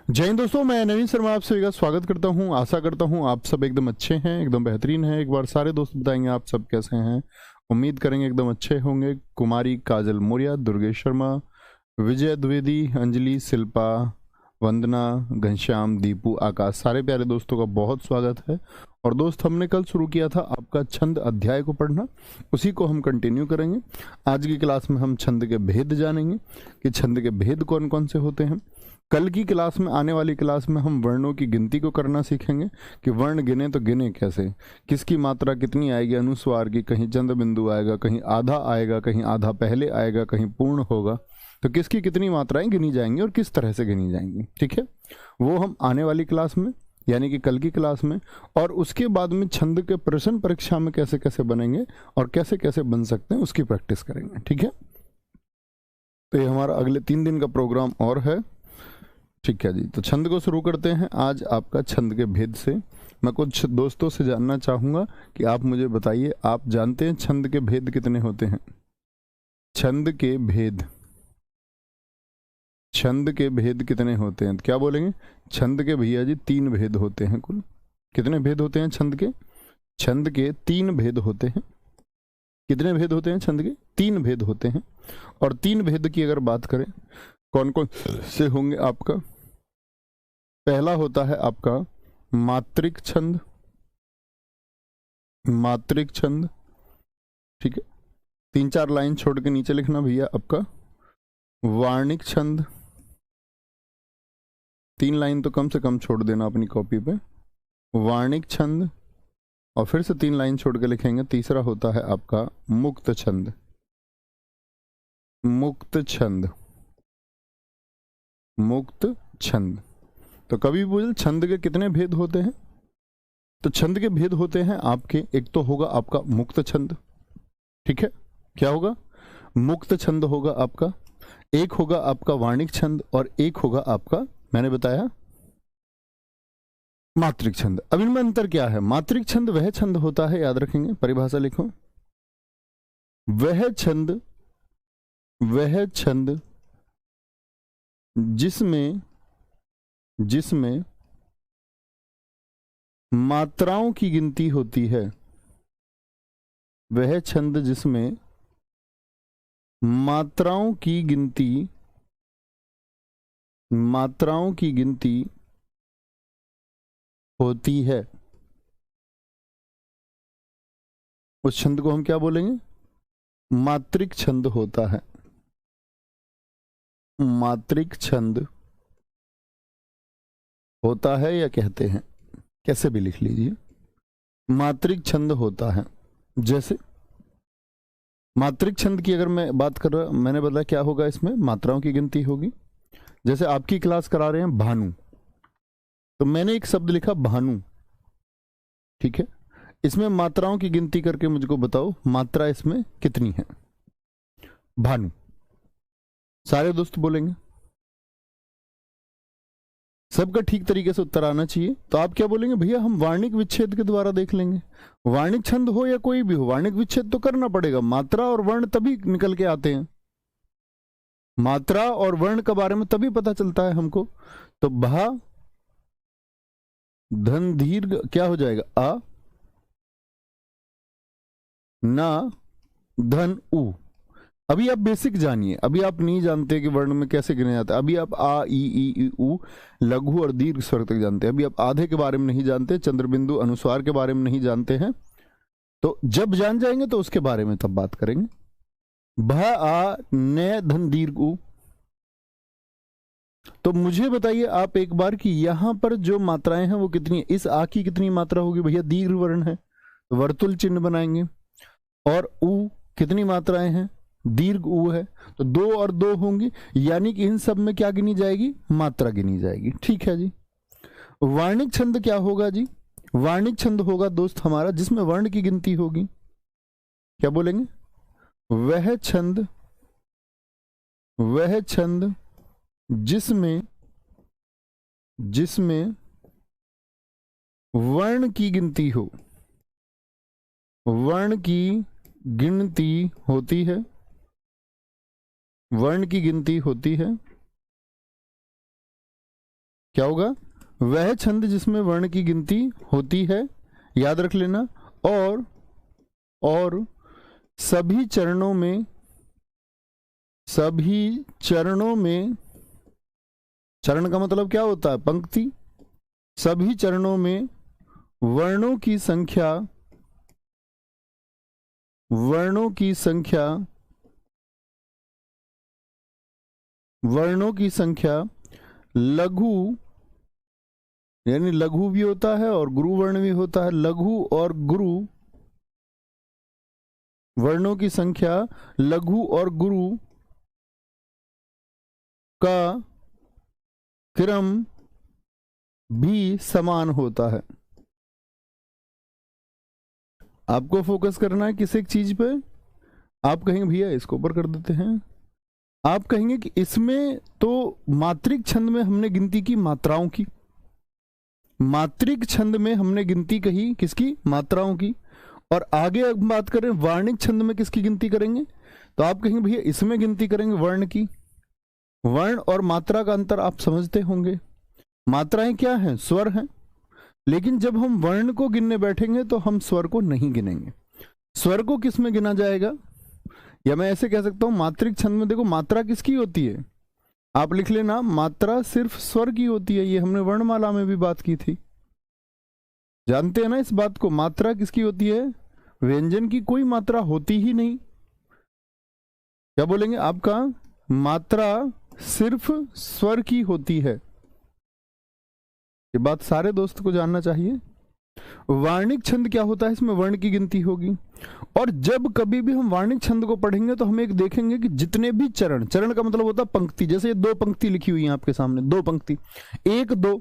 जय हिंद दोस्तों, मैं नवीन शर्मा आप सभी का स्वागत करता हूं। आशा करता हूं आप सब एकदम अच्छे हैं, एकदम बेहतरीन हैं। एक बार सारे दोस्त बताएंगे आप सब कैसे हैं। उम्मीद करेंगे एकदम अच्छे होंगे। कुमारी काजल मौर्य, दुर्गेश शर्मा, विजय द्विवेदी, अंजलि, शिल्पा, वंदना, घनश्याम, दीपू, आकाश, सारे प्यारे दोस्तों का बहुत स्वागत है। और दोस्त, हमने कल शुरू किया था आपका छंद अध्याय को पढ़ना, उसी को हम कंटिन्यू करेंगे। आज की क्लास में हम छंद के भेद जानेंगे कि छंद के भेद कौन कौन से होते हैं। कल की क्लास में, आने वाली क्लास में हम वर्णों की गिनती को करना सीखेंगे कि वर्ण गिने तो गिने कैसे, किसकी मात्रा कितनी आएगी अनुस्वार की, कहीं चंद्र बिंदु आएगा, कहीं आधा आएगा, कहीं आधा पहले आएगा, कहीं पूर्ण होगा, तो किसकी कितनी मात्राएं गिनी जाएंगी और किस तरह से गिनी जाएंगी। ठीक है, वो हम आने वाली क्लास में, यानी कि कल की क्लास में। और उसके बाद में छंद के प्रश्न परीक्षा में कैसे कैसे बनेंगे और कैसे कैसे बन सकते हैं उसकी प्रैक्टिस करेंगे। ठीक है, तो ये हमारा अगले 3 दिन का प्रोग्राम और है। ठीक है जी, तो छंद को शुरू करते हैं आज आपका छंद के भेद से। मैं कुछ दोस्तों से जानना चाहूंगा कि आप मुझे बताइए, आप जानते हैं छंद के भेद कितने होते हैं? छंद के भेद, छंद के भेद कितने होते हैं? तो क्या बोलेंगे? छंद के भैया जी 3 भेद होते हैं कुल। कितने भेद होते हैं छंद के? छंद के 3 भेद होते हैं। कितने भेद होते हैं छंद के? 3 भेद होते हैं। और 3 भेद की अगर बात करें कौन कौन से होंगे आपका, पहला होता है आपका मात्रिक छंद। मात्रिक छंद, ठीक है, 3-4 लाइन छोड़ के नीचे लिखना भैया आपका वार्णिक छंद। 3 लाइन तो कम से कम छोड़ देना अपनी कॉपी पे, वार्णिक छंद। और फिर से 3 लाइन छोड़ के लिखेंगे, तीसरा होता है आपका मुक्त छंद। मुक्त छंद, मुक्त छंद। तो कभी बोल छंद के कितने भेद होते हैं? तो छंद के भेद होते हैं आपके, एक तो होगा आपका मुक्त छंद। ठीक है, क्या होगा? मुक्त छंद होगा आपका। एक होगा आपका वार्णिक छंद और एक होगा आपका, मैंने बताया, मात्रिक छंद। अब इनमें अंतर क्या है? मात्रिक छंद वह छंद होता है, याद रखेंगे, परिभाषा लिखो, वह छंद, वह छंद जिसमें जिसमें मात्राओं की गिनती होती है। वह छंद जिसमें मात्राओं की गिनती, मात्राओं की गिनती होती है, उस छंद को हम क्या बोलेंगे? मात्रिक छंद होता है। मात्रिक छंद होता है या कहते हैं, कैसे भी लिख लीजिए, मात्रिक छंद होता है। जैसे मात्रिक छंद की अगर मैं बात कर रहा, मैंने बताया क्या होगा, इसमें मात्राओं की गिनती होगी। जैसे आपकी क्लास करा रहे हैं भानु, तो मैंने एक शब्द लिखा भानु, ठीक है, इसमें मात्राओं की गिनती करके मुझको बताओ मात्रा इसमें कितनी है। भानु, सारे दोस्त बोलेंगे, सबका ठीक तरीके से उत्तर आना चाहिए। तो आप क्या बोलेंगे? भैया हम वार्णिक विच्छेद के द्वारा देख लेंगे। वार्णिक छंद हो या कोई भी हो, वार्णिक विच्छेद तो करना पड़ेगा, मात्रा और वर्ण तभी निकल के आते हैं। मात्रा और वर्ण के बारे में तभी पता चलता है हमको। तो भा धन दीर्घ क्या हो जाएगा? आ ना धन उ। अभी आप बेसिक जानिए, अभी आप नहीं जानते कि वर्ण में कैसे गिने जाते हैं। अभी आप आ ई उ लघु और दीर्घ स्वर तक जानते हैं। अभी आप आधे के बारे में नहीं जानते, चंद्रबिंदु अनुस्वार के बारे में नहीं जानते हैं। तो जब जान जाएंगे तो उसके बारे में तब बात करेंगे। भ आ न धन दीर्घ उ। तो मुझे बताइए आप एक बार कि यहां पर जो मात्राएं हैं वो कितनी है? इस आ की कितनी मात्रा होगी? भैया दीर्घ वर्ण है, वर्तुल चिन्ह बनाएंगे। और उ कितनी मात्राएं हैं? दीर्घ उ है, तो 2 और 2 होंगी, यानी कि इन सब में क्या गिनी जाएगी? मात्रा गिनी जाएगी। ठीक है जी। वार्णिक छंद क्या होगा जी? वार्णिक छंद होगा दोस्त हमारा जिसमें वर्ण की गिनती होगी। क्या बोलेंगे? वह छंद, वह छंद जिसमें जिसमें वर्ण की गिनती हो, वर्ण की गिनती होती है, वर्ण की गिनती होती है। क्या होगा? वह छंद जिसमें वर्ण की गिनती होती है, याद रख लेना। और सभी चरणों में चरण का मतलब क्या होता है? पंक्ति। सभी चरणों में वर्णों की संख्या लघु, यानी लघु भी होता है और गुरु वर्ण भी होता है। लघु और गुरु वर्णों की संख्या लघु और गुरु का क्रम भी समान होता है। आपको फोकस करना है किस एक चीज पे? आप कहेंगे भैया इसको ऊपर कर देते हैं। आप कहेंगे कि इसमें तो मात्रिक छंद में हमने गिनती की मात्राओं की, मात्रिक छंद में हमने गिनती कही किसकी? मात्राओं की। और आगे अब बात करें वार्णिक छंद में किसकी गिनती करेंगे? तो आप कहेंगे भैया इसमें गिनती करेंगे वर्ण की। वर्ण और मात्रा का अंतर आप समझते होंगे। मात्राएं क्या हैं? स्वर हैं। लेकिन जब हम वर्ण को गिनने बैठेंगे तो हम स्वर को नहीं गिनेंगे। स्वर को किस में गिना जाएगा? या मैं ऐसे कह सकता हूं मात्रिक छंद में देखो मात्रा किसकी होती है? आप लिख लेना, मात्रा सिर्फ स्वर की होती है। ये हमने वर्णमाला में भी बात की थी, जानते हैं ना इस बात को। मात्रा किसकी होती है? व्यंजन की कोई मात्रा होती ही नहीं। क्या बोलेंगे? आपका मात्रा सिर्फ स्वर की होती है। ये बात सारे दोस्त को जानना चाहिए। वार्णिक छंद क्या होता है? इसमें वर्ण की गिनती होगी। और जब कभी भी हम वार्णिक छंद को पढ़ेंगे तो हम एक देखेंगे कि जितने भी चरण का मतलब होता है पंक्ति। जैसे 2 पंक्ति लिखी हुई है आपके सामने, 2 पंक्ति, 1 2,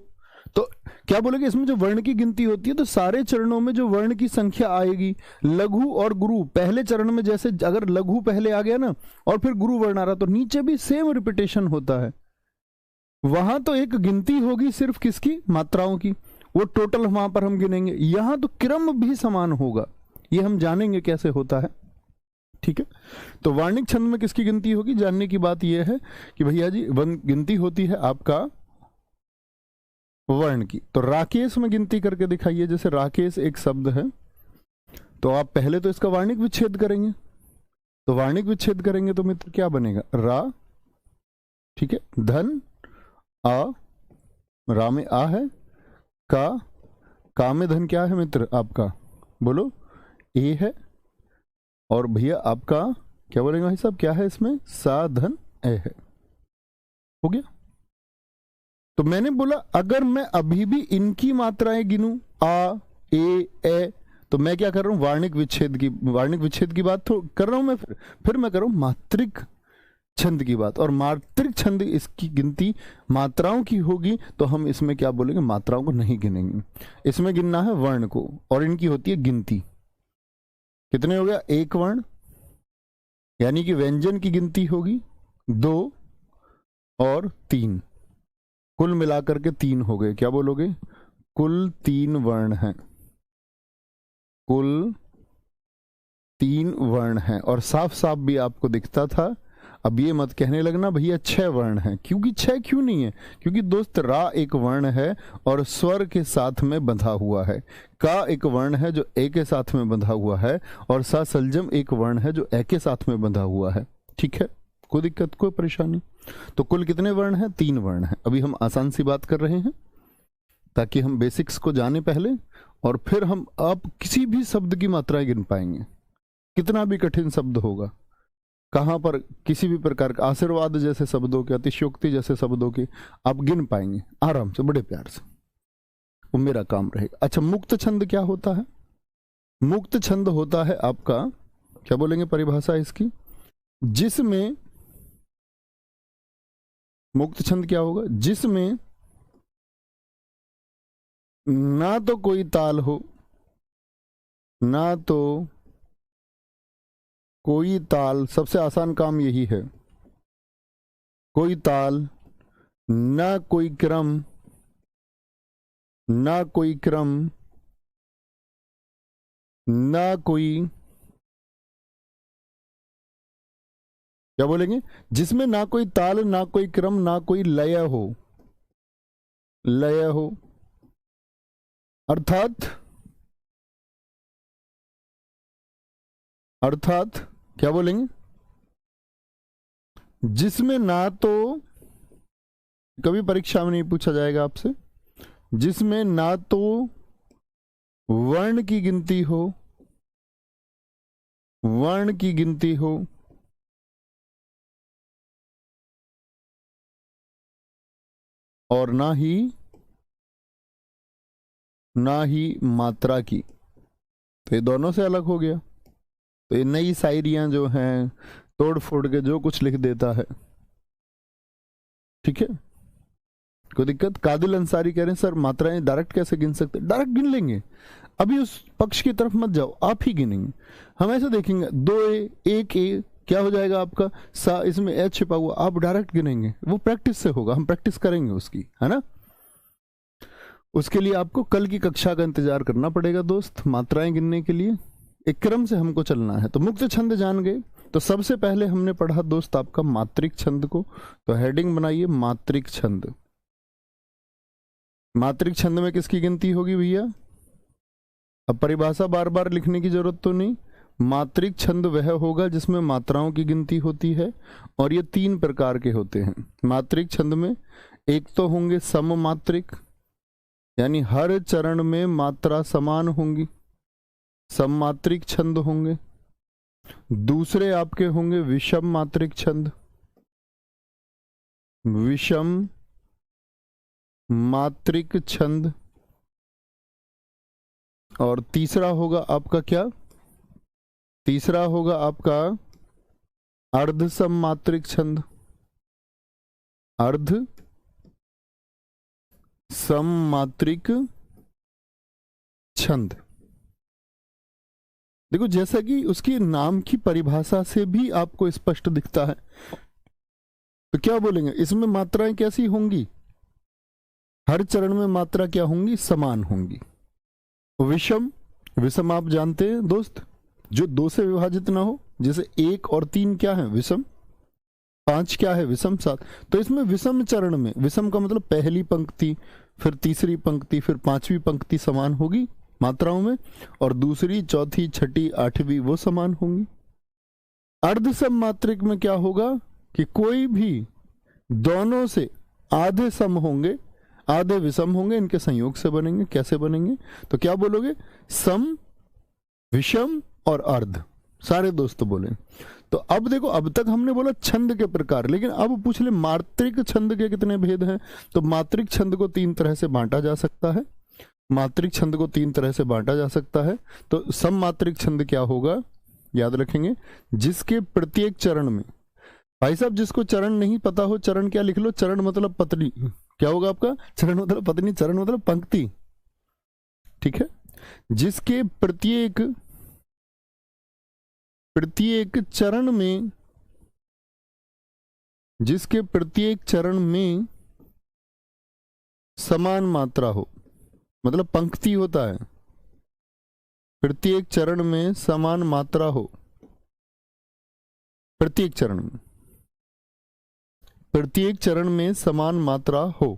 तो क्या बोलेंगे? इसमें जो वर्ण की गिनती होती है तो सारे चरणों में जो वर्ण की संख्या आएगी, लघु और गुरु, पहले चरण में जैसे अगर लघु पहले आ गया ना और फिर गुरु वर्ण आ रहा तो नीचे भी सेम रिपीटेशन होता है। वहां तो एक गिनती होगी सिर्फ किसकी? मात्राओं की। वो टोटल वहां पर हम गिनेंगे। यहां तो क्रम भी समान होगा। ये हम जानेंगे कैसे होता है। ठीक है, तो वार्णिक छंद में किसकी गिनती होगी? जानने की बात यह है कि भैया जी गिनती होती है आपका वर्ण की। तो राकेश में गिनती करके दिखाइए। जैसे राकेश एक शब्द है तो आप पहले तो इसका वार्णिक विच्छेद करेंगे। तो वार्णिक विच्छेद करेंगे तो मित्र क्या बनेगा? रा, ठीक है, धन आ, रा में आ है, का में धन क्या है मित्र आपका? बोलो, ए है। और भैया आपका क्या बोलेंगे भाई साहब? क्या है इसमें? सा धन ए है। हो गया। तो मैंने बोला अगर मैं अभी भी इनकी मात्राएं गिनूं, आ, ए, तो मैं क्या कर रहा हूं? वार्णिक विच्छेद की बात तो कर रहा हूं मैं। फिर मैं कर रहा हूं मात्रिक छंद की बात। और मात्रिक छंद इसकी गिनती मात्राओं की होगी तो हम इसमें क्या बोलेंगे? मात्राओं को नहीं गिनेंगे। इसमें गिनना है वर्ण को और इनकी होती है गिनती। कितने हो गया? 1 वर्ण, यानी कि व्यंजन की गिनती होगी 2 और 3, कुल मिलाकर के 3 हो गए। क्या बोलोगे? कुल 3 वर्ण हैं। कुल 3 वर्ण हैं। और साफ साफ भी आपको दिखता था। अब ये मत कहने लगना भैया 6 वर्ण हैं, क्योंकि 6 क्यों नहीं है? क्योंकि दोस्त रा एक वर्ण है और स्वर के साथ में बंधा हुआ है। का एक वर्ण है जो ए के साथ में बंधा हुआ है और सा सलजम एक वर्ण है जो ए के साथ में बंधा हुआ है। ठीक है, कोई दिक्कत, कोई परेशानी? तो कुल कितने वर्ण हैं? 3 वर्ण हैं। अभी हम आसान सी बात कर रहे हैं ताकि हम बेसिक्स को जाने पहले, और फिर हम आप किसी भी शब्द की मात्राएं गिन पाएंगे। कितना भी कठिन शब्द होगा, कहां पर किसी भी प्रकार का आशीर्वाद जैसे शब्दों के, अतिशयोक्ति जैसे शब्दों के आप गिन पाएंगे आराम से, बड़े प्यार से। वो मेरा काम रहेगा। अच्छा, मुक्त छंद क्या होता है? मुक्त छंद होता है आपका, क्या बोलेंगे परिभाषा इसकी? जिसमें मुक्त छंद क्या होगा? जिसमें ना तो कोई ताल हो, ना तो कोई ताल, सबसे आसान काम यही है। कोई ताल, ना कोई क्रम, ना कोई क्रम, ना कोई, क्या बोलेंगे? जिसमें ना कोई ताल, ना कोई क्रम, ना कोई लय हो। लय हो। अर्थात क्या बोलेंगे, जिसमें ना तो, कभी परीक्षा में नहीं पूछा जाएगा आपसे, जिसमें ना तो वर्ण की गिनती हो, वर्ण की गिनती हो, और ना ही मात्रा की। तो ये दोनों से अलग हो गया। तो ये नई शायरियां जो हैं, तोड़ फोड़ के जो कुछ लिख देता है, ठीक है, कोई दिक्कत। कादिल अंसारी कह रहे हैं सर मात्राएं डायरेक्ट कैसे गिन सकते? डायरेक्ट गिन लेंगे, अभी उस पक्ष की तरफ मत जाओ, आप ही गिनेंगे। हम ऐसे देखेंगे 2a 1a क्या हो जाएगा आपका सा, इसमें h छिपा हुआ, आप डायरेक्ट गिनेंगे। वो प्रैक्टिस से होगा, हम प्रैक्टिस करेंगे उसकी, है ना। उसके लिए आपको कल की कक्षा का इंतजार करना पड़ेगा दोस्त, मात्राएं गिनने के लिए एक क्रम से हमको चलना है। तो मुक्त छंद जान गए। तो सबसे पहले हमने पढ़ा दोस्त आपका मात्रिक छंद को। तो हेडिंग बनाइए मात्रिक छंद। मात्रिक छंद में किसकी गिनती होगी भैया? अब परिभाषा बार बार लिखने की जरूरत तो नहीं। मात्रिक छंद वह होगा जिसमें मात्राओं की गिनती होती है, और ये 3 प्रकार के होते हैं मात्रिक छंद में। एक तो होंगे सम मात्रिक, यानी हर चरण में मात्रा समान होंगी, सममात्रिक छंद होंगे। दूसरे आपके होंगे विषम मात्रिक छंद, विषम मात्रिक छंद। और तीसरा होगा आपका क्या? तीसरा होगा आपका अर्ध सममात्रिक छंद, अर्ध सममात्रिक छंद। देखो जैसा कि उसकी नाम की परिभाषा से भी आपको स्पष्ट दिखता है। तो क्या बोलेंगे, इसमें मात्राएं कैसी होंगी? हर चरण में मात्रा क्या होंगी? समान होंगी। विषम, विषम आप जानते हैं दोस्त, जो 2 से विभाजित ना हो, जैसे 1 और 3 क्या है? विषम। 5 क्या है? विषम। 7। तो इसमें विषम चरण में, विषम का मतलब पहली पंक्ति, फिर तीसरी पंक्ति, फिर 5वीं पंक्ति समान होगी मात्राओं में, और दूसरी, चौथी, छठी, 8वीं वो समान होंगी। अर्ध सम मात्रिक में क्या होगा कि कोई भी दोनों से आधे सम होंगे, आधे विषम होंगे, इनके संयोग से बनेंगे। कैसे बनेंगे? तो क्या बोलोगे? सम, विषम और अर्ध। सारे दोस्त बोले। तो अब देखो, अब तक हमने बोला छंद के प्रकार, लेकिन अब पूछ ले मात्रिक छंद के कितने भेद हैं। तो मात्रिक छंद को 3 तरह से बांटा जा सकता है। मात्रिक छंद को 3 तरह से बांटा जा सकता है। तो सम मात्रिक छंद क्या होगा, याद रखेंगे, जिसके प्रत्येक चरण में, भाई साहब जिसको चरण नहीं पता हो, चरण क्या लिख लो, चरण मतलब पत्नी। क्या होगा आपका? चरण मतलब पत्नी, चरण मतलब पंक्ति, ठीक है। जिसके प्रत्येक चरण में, जिसके प्रत्येक चरण में समान मात्रा हो, मतलब पंक्ति होता है, प्रत्येक चरण में समान मात्रा हो, प्रत्येक चरण में, प्रत्येक चरण में समान मात्रा हो,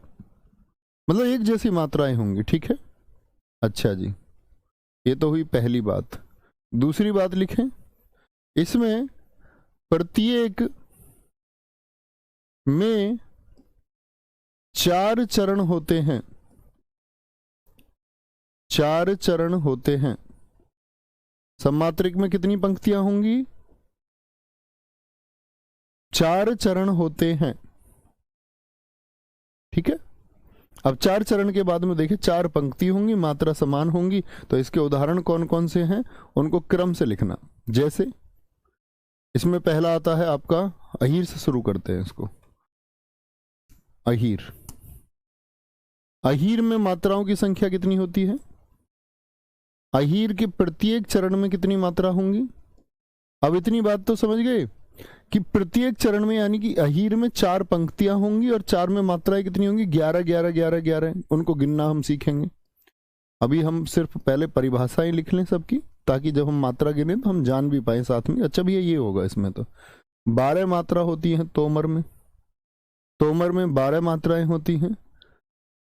मतलब एक जैसी मात्राएं होंगी, ठीक है। अच्छा जी, ये तो हुई पहली बात। दूसरी बात लिखें, इसमें प्रत्येक में 4 चरण होते हैं, 4 चरण होते हैं। सममात्रिक में कितनी पंक्तियां होंगी? 4 चरण होते हैं, ठीक है। अब 4 चरण के बाद में देखिए 4 पंक्ति होंगी, मात्रा समान होंगी। तो इसके उदाहरण कौन कौन से हैं, उनको क्रम से लिखना। जैसे इसमें पहला आता है आपका, अहीर से शुरू करते हैं इसको। अहीर, अहीर में मात्राओं की संख्या कितनी होती है? अहीर के प्रत्येक चरण में कितनी मात्रा होंगी? अब इतनी बात तो समझ गए कि प्रत्येक चरण में, यानी कि अहीर में 4 पंक्तियां होंगी और 4 में मात्राएं कितनी होंगी? 11 11 11 11। उनको गिनना हम सीखेंगे। अभी हम सिर्फ पहले परिभाषाएं लिख लें सबकी, ताकि जब हम मात्रा गिने तो हम जान भी पाए साथ में। अच्छा भैया ये होगा, इसमें तो 12 मात्रा होती हैं तोमर में, तोमर में 12 मात्राएं होती हैं।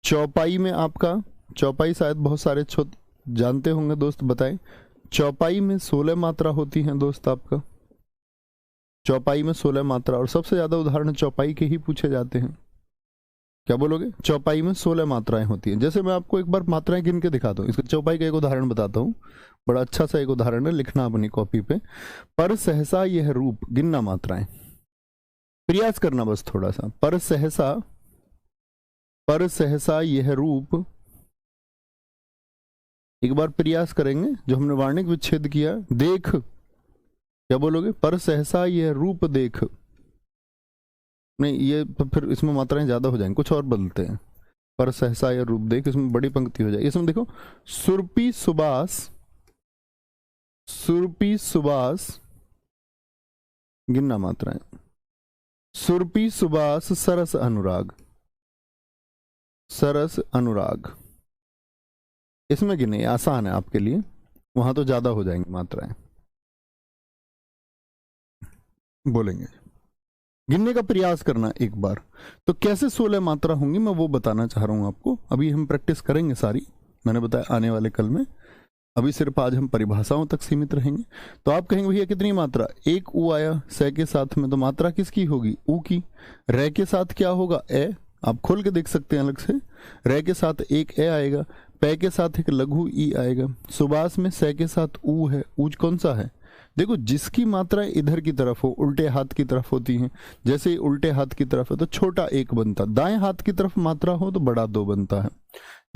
चौपाई में आपका, चौपाई शायद बहुत सारे जानते होंगे दोस्त, बताएं। चौपाई में 16 मात्रा होती हैं दोस्त आपका, चौपाई में 16 मात्रा, और सबसे ज्यादा उदाहरण चौपाई के ही पूछे जाते हैं। क्या बोलोगे? चौपाई में 16 मात्राएं होती हैं। जैसे मैं आपको एक बार मात्राएं गिन के दिखाता हूँ, इसका चौपाई का एक उदाहरण बताता हूँ, बड़ा अच्छा सा एक उदाहरण है, लिखना अपनी कॉपी पे। पर सहसा यह रूप, गिनना मात्राएं, प्रयास करना बस थोड़ा सा। पर सहसा यह रूप, एक बार प्रयास करेंगे, जो हमने वार्णिक विच्छेद किया। देख, क्या बोलोगे? पर सहसा यह रूप देख, नहीं ये तो फिर इसमें मात्राएं ज्यादा हो जाएंगी, कुछ और बदलते हैं। पर सहसा यह रूप देख, इसमें बड़ी पंक्ति हो जाएगी। इसमें देखो, सुरपी सुबास, सुरपी सुबास, गिनना मात्राएं। सुरपी सुबास सरस अनुराग, सरस अनुराग, इसमें गिने, आसान है आपके लिए, वहां तो ज्यादा हो जाएंगी मात्राएं। बोलेंगे, गिनने का प्रयास करना एक बार। तो कैसे 16 मात्रा होंगी मैं वो बताना चाह रहा हूं आपको। अभी हम प्रैक्टिस करेंगे सारी, मैंने बताया आने वाले कल में। अभी सिर्फ आज हम परिभाषाओं तक सीमित रहेंगे। तो आप कहेंगे भैया कितनी मात्रा? एक ऊ आया से के साथ में, तो मात्रा किसकी होगी? ऊ की। रे के साथ क्या होगा? ए, आप खोल के देख सकते हैं अलग से। रे के साथ एक ए आएगा, पे के साथ एक लघु ई आएगा। सुबास में से के साथ ऊ है, ऊज कौन सा है? देखो, जिसकी मात्रा इधर की तरफ हो, उल्टे हाथ की तरफ होती हैं, जैसे उल्टे हाथ की तरफ है तो छोटा एक बनता, दाएं हाथ की तरफ मात्रा हो तो बड़ा दो बनता है।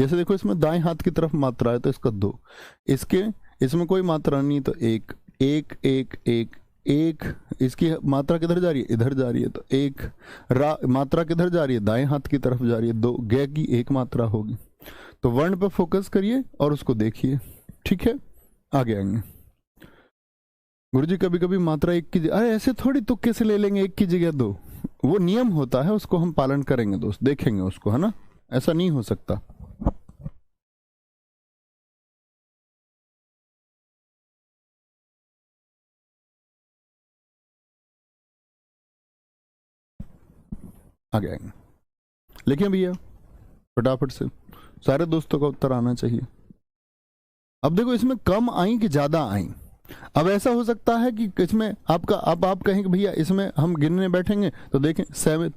जैसे देखो, इसमें दाएं हाथ की तरफ मात्रा है तो इसका दो, इसमें कोई मात्रा नहीं तो एक, एक एक एक एक, इसकी मात्रा किधर जा रही है? इधर जा रही है, तो एक। मात्रा किधर जा रही है? दाएं हाथ की तरफ जा रही है, दो। गे की एक मात्रा होगी। तो वर्ण पे फोकस करिए और उसको देखिए, ठीक है? आगे आएंगे। गुरुजी कभी कभी मात्रा एक की जगह, अरे ऐसे थोड़ी तुक्के से ले लेंगे, एक की जगह दो, वो नियम होता है, उसको हम पालन करेंगे दोस्त, देखेंगे उसको, है ना? ऐसा नहीं हो सकता। आगे आएंगे, लिखिए भैया फटाफट से, सारे दोस्तों का उत्तर आना चाहिए। अब देखो, इसमें कम आई कि ज्यादा आई? अब ऐसा हो सकता है कि इसमें आपका, अब आप कहेंगे भैया इसमें हम गिनने बैठेंगे तो देखें,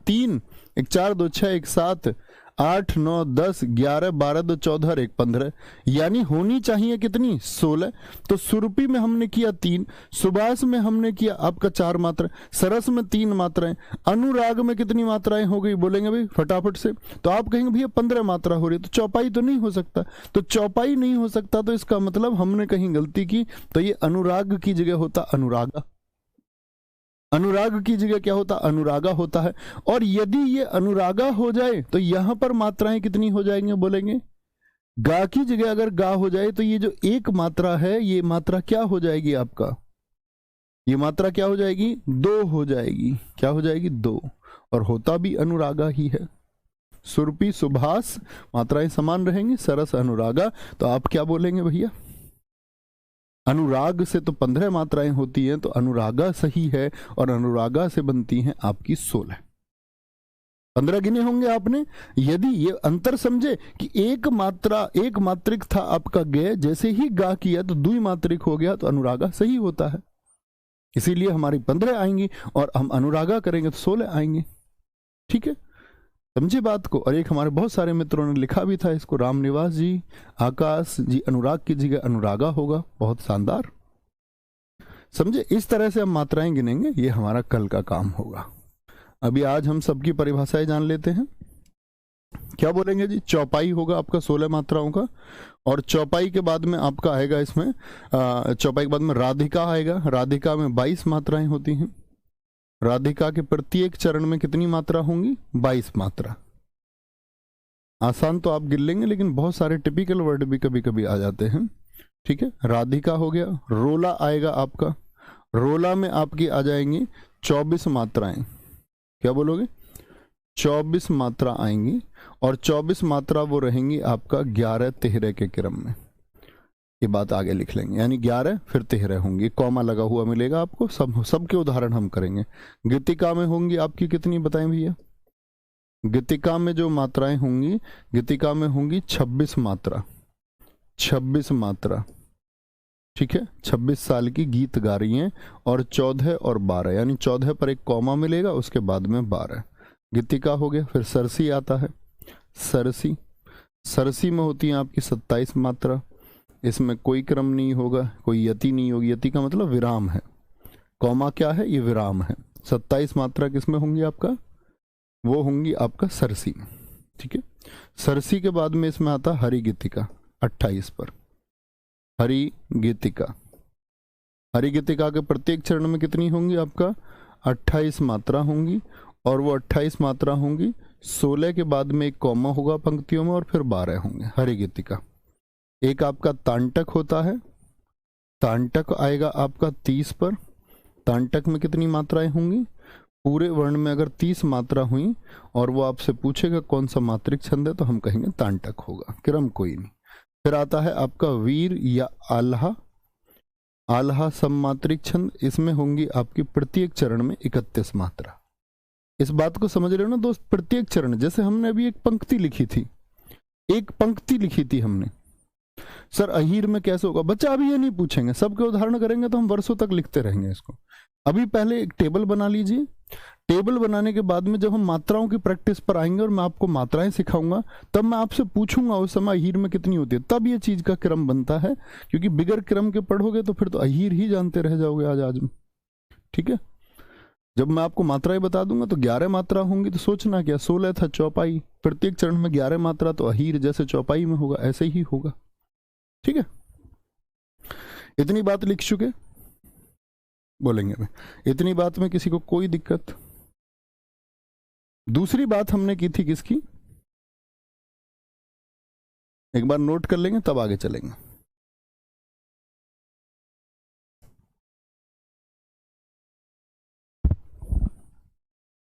3, 1 4 2 6 1 7 8 9 10 11 12 2 14 और 1 15, यानी होनी चाहिए कितनी? 16। तो सुरपी में हमने किया 3, सुबास में हमने किया आपका 4 मात्रा, सरस में 3 मात्राएं, अनुराग में कितनी मात्राएं हो गई? बोलेंगे भाई फटाफट से। तो आप कहेंगे भैया 15 मात्रा हो रही है, तो चौपाई तो नहीं हो सकता। तो चौपाई नहीं हो सकता तो इसका मतलब हमने कहीं गलती की, तो ये अनुराग की जगह होता अनुरागा, अनुराग की जगह क्या होता? अनुरागा होता है। और यदि ये अनुरागा हो जाए तो यहां पर मात्राएं कितनी हो जाएंगे? बोलेंगे, गा की जगह अगर गा हो जाए तो ये जो एक मात्रा है, ये मात्रा क्या हो जाएगी आपका? ये मात्रा क्या हो जाएगी? 2 हो जाएगी। क्या हो जाएगी? 2। और होता भी अनुरागा ही है। सुरपी सुभाष मात्राएं समान रहेंगी, सरस अनुरागा। तो आप क्या बोलेंगे भैया? अनुराग से तो 15 मात्राएं होती हैं, तो अनुरागा सही है, और अनुरागा से बनती हैं आपकी 16। 15 गिने होंगे आपने। यदि ये अंतर समझे कि एक मात्रिक था आपका गे, जैसे ही गा किया तो द्विमात्रिक हो गया, तो अनुरागा सही होता है। इसीलिए हमारी 15 आएंगी, और हम अनुरागा करेंगे तो 16 आएंगे। ठीक है, समझे बात को? और एक हमारे बहुत सारे मित्रों ने लिखा भी था इसको, रामनिवास जी, आकाश जी, अनुराग की जगह अनुरागा होगा। बहुत शानदार, समझे? इस तरह से हम मात्राएं गिनेंगे, ये हमारा कल का काम होगा। अभी आज हम सबकी परिभाषाएं जान लेते हैं। क्या बोलेंगे जी? चौपाई होगा आपका 16 मात्राओं का, और चौपाई के बाद में आपका आएगा इसमें, चौपाई के बाद में राधिका आएगा। राधिका में 22 मात्राएं होती हैं। राधिका के प्रत्येक चरण में कितनी मात्रा होंगी? 22 मात्रा। आसान तो आप गिन लेंगे, लेकिन बहुत सारे टिपिकल वर्ड भी कभी कभी आ जाते हैं। ठीक है, राधिका हो गया। रोला आएगा आपका, रोला में आपकी आ जाएंगी 24 मात्राएं। क्या बोलोगे? 24 मात्रा आएंगी, और 24 मात्रा वो रहेंगी आपका 11 13 के क्रम में। ये बात आगे लिख लेंगे, यानी 11 फिर 13 होंगी, कॉमा लगा हुआ मिलेगा आपको। सबके उदाहरण हम करेंगे। गीतिका में होंगी आपकी कितनी, बताएं भैया? गीतिका में जो मात्राएं होंगी, गीतिका में होंगी 26 मात्रा, 26 मात्रा, ठीक है। 26 साल की गीत गा रही हैं और 14 और 12, यानी 14 पर एक कॉमा मिलेगा, उसके बाद में 12 गीतिका हो गया। फिर सरसी आता है, सरसी, सरसी में होती है आपकी 27 मात्रा, इसमें कोई क्रम नहीं होगा, कोई यति नहीं होगी, यति का मतलब विराम है, कॉमा क्या है, ये विराम है। 27 मात्रा किसमें होंगी आपका, वो होंगी आपका सरसी में, ठीक है। सरसी के बाद में इसमें आता हरि गीतिका 28 पर, हरि गीतिका, हरि गीतिका के प्रत्येक चरण में कितनी होंगी आपका 28 मात्रा होंगी, और वो 28 मात्रा होंगी, 16 के बाद में एक कॉमा होगा पंक्तियों में, और फिर 12 होंगे हरि गीतिका। एक आपका तांटक होता है, तांटक आएगा आपका 30 पर, तांटक में कितनी मात्राएं होंगी, पूरे वर्ण में अगर 30 मात्रा हुई और वो आपसे पूछेगा कौन सा मात्रिक छंद है तो हम कहेंगे तांटक होगा, क्रम कोई नहीं। फिर आता है आपका वीर या आल्हा, आल्हा सममात्रिक छंद, इसमें होंगी आपकी प्रत्येक चरण में 31 मात्रा। इस बात को समझ रहे हो ना दोस्त, प्रत्येक चरण, जैसे हमने अभी एक पंक्ति लिखी थी, एक पंक्ति लिखी थी हमने, सर अहीर में कैसे होगा, बच्चा अभी ये नहीं पूछेंगे, सबके उदाहरण करेंगे तो हम वर्षों तक लिखते रहेंगे इसको। अभी पहले एक टेबल बना लीजिए, टेबल बनाने के बाद में जब हम मात्राओं की प्रैक्टिस पर आएंगे और मैं आपको मात्राएं सिखाऊंगा, तब मैं आपसे पूछूंगा उस समय अहीर में कितनी होती है, तब ये चीज का क्रम बनता है। क्योंकि बिगर क्रम के पढ़ोगे तो फिर तो अहीर ही जानते रह जाओगे आज आज में, ठीक है। जब मैं आपको मात्राएं बता दूंगा तो 11 मात्रा होंगी, तो सोचना क्या, 16 था चौपाई, प्रत्येक चरण में 11 मात्रा, तो अहीर जैसे चौपाई में होगा ऐसे ही होगा, ठीक है। इतनी बात लिख चुके, बोलेंगे मैं इतनी बात में किसी को कोई दिक्कत। दूसरी बात हमने की थी किसकी, एक बार नोट कर लेंगे तब आगे चलेंगे।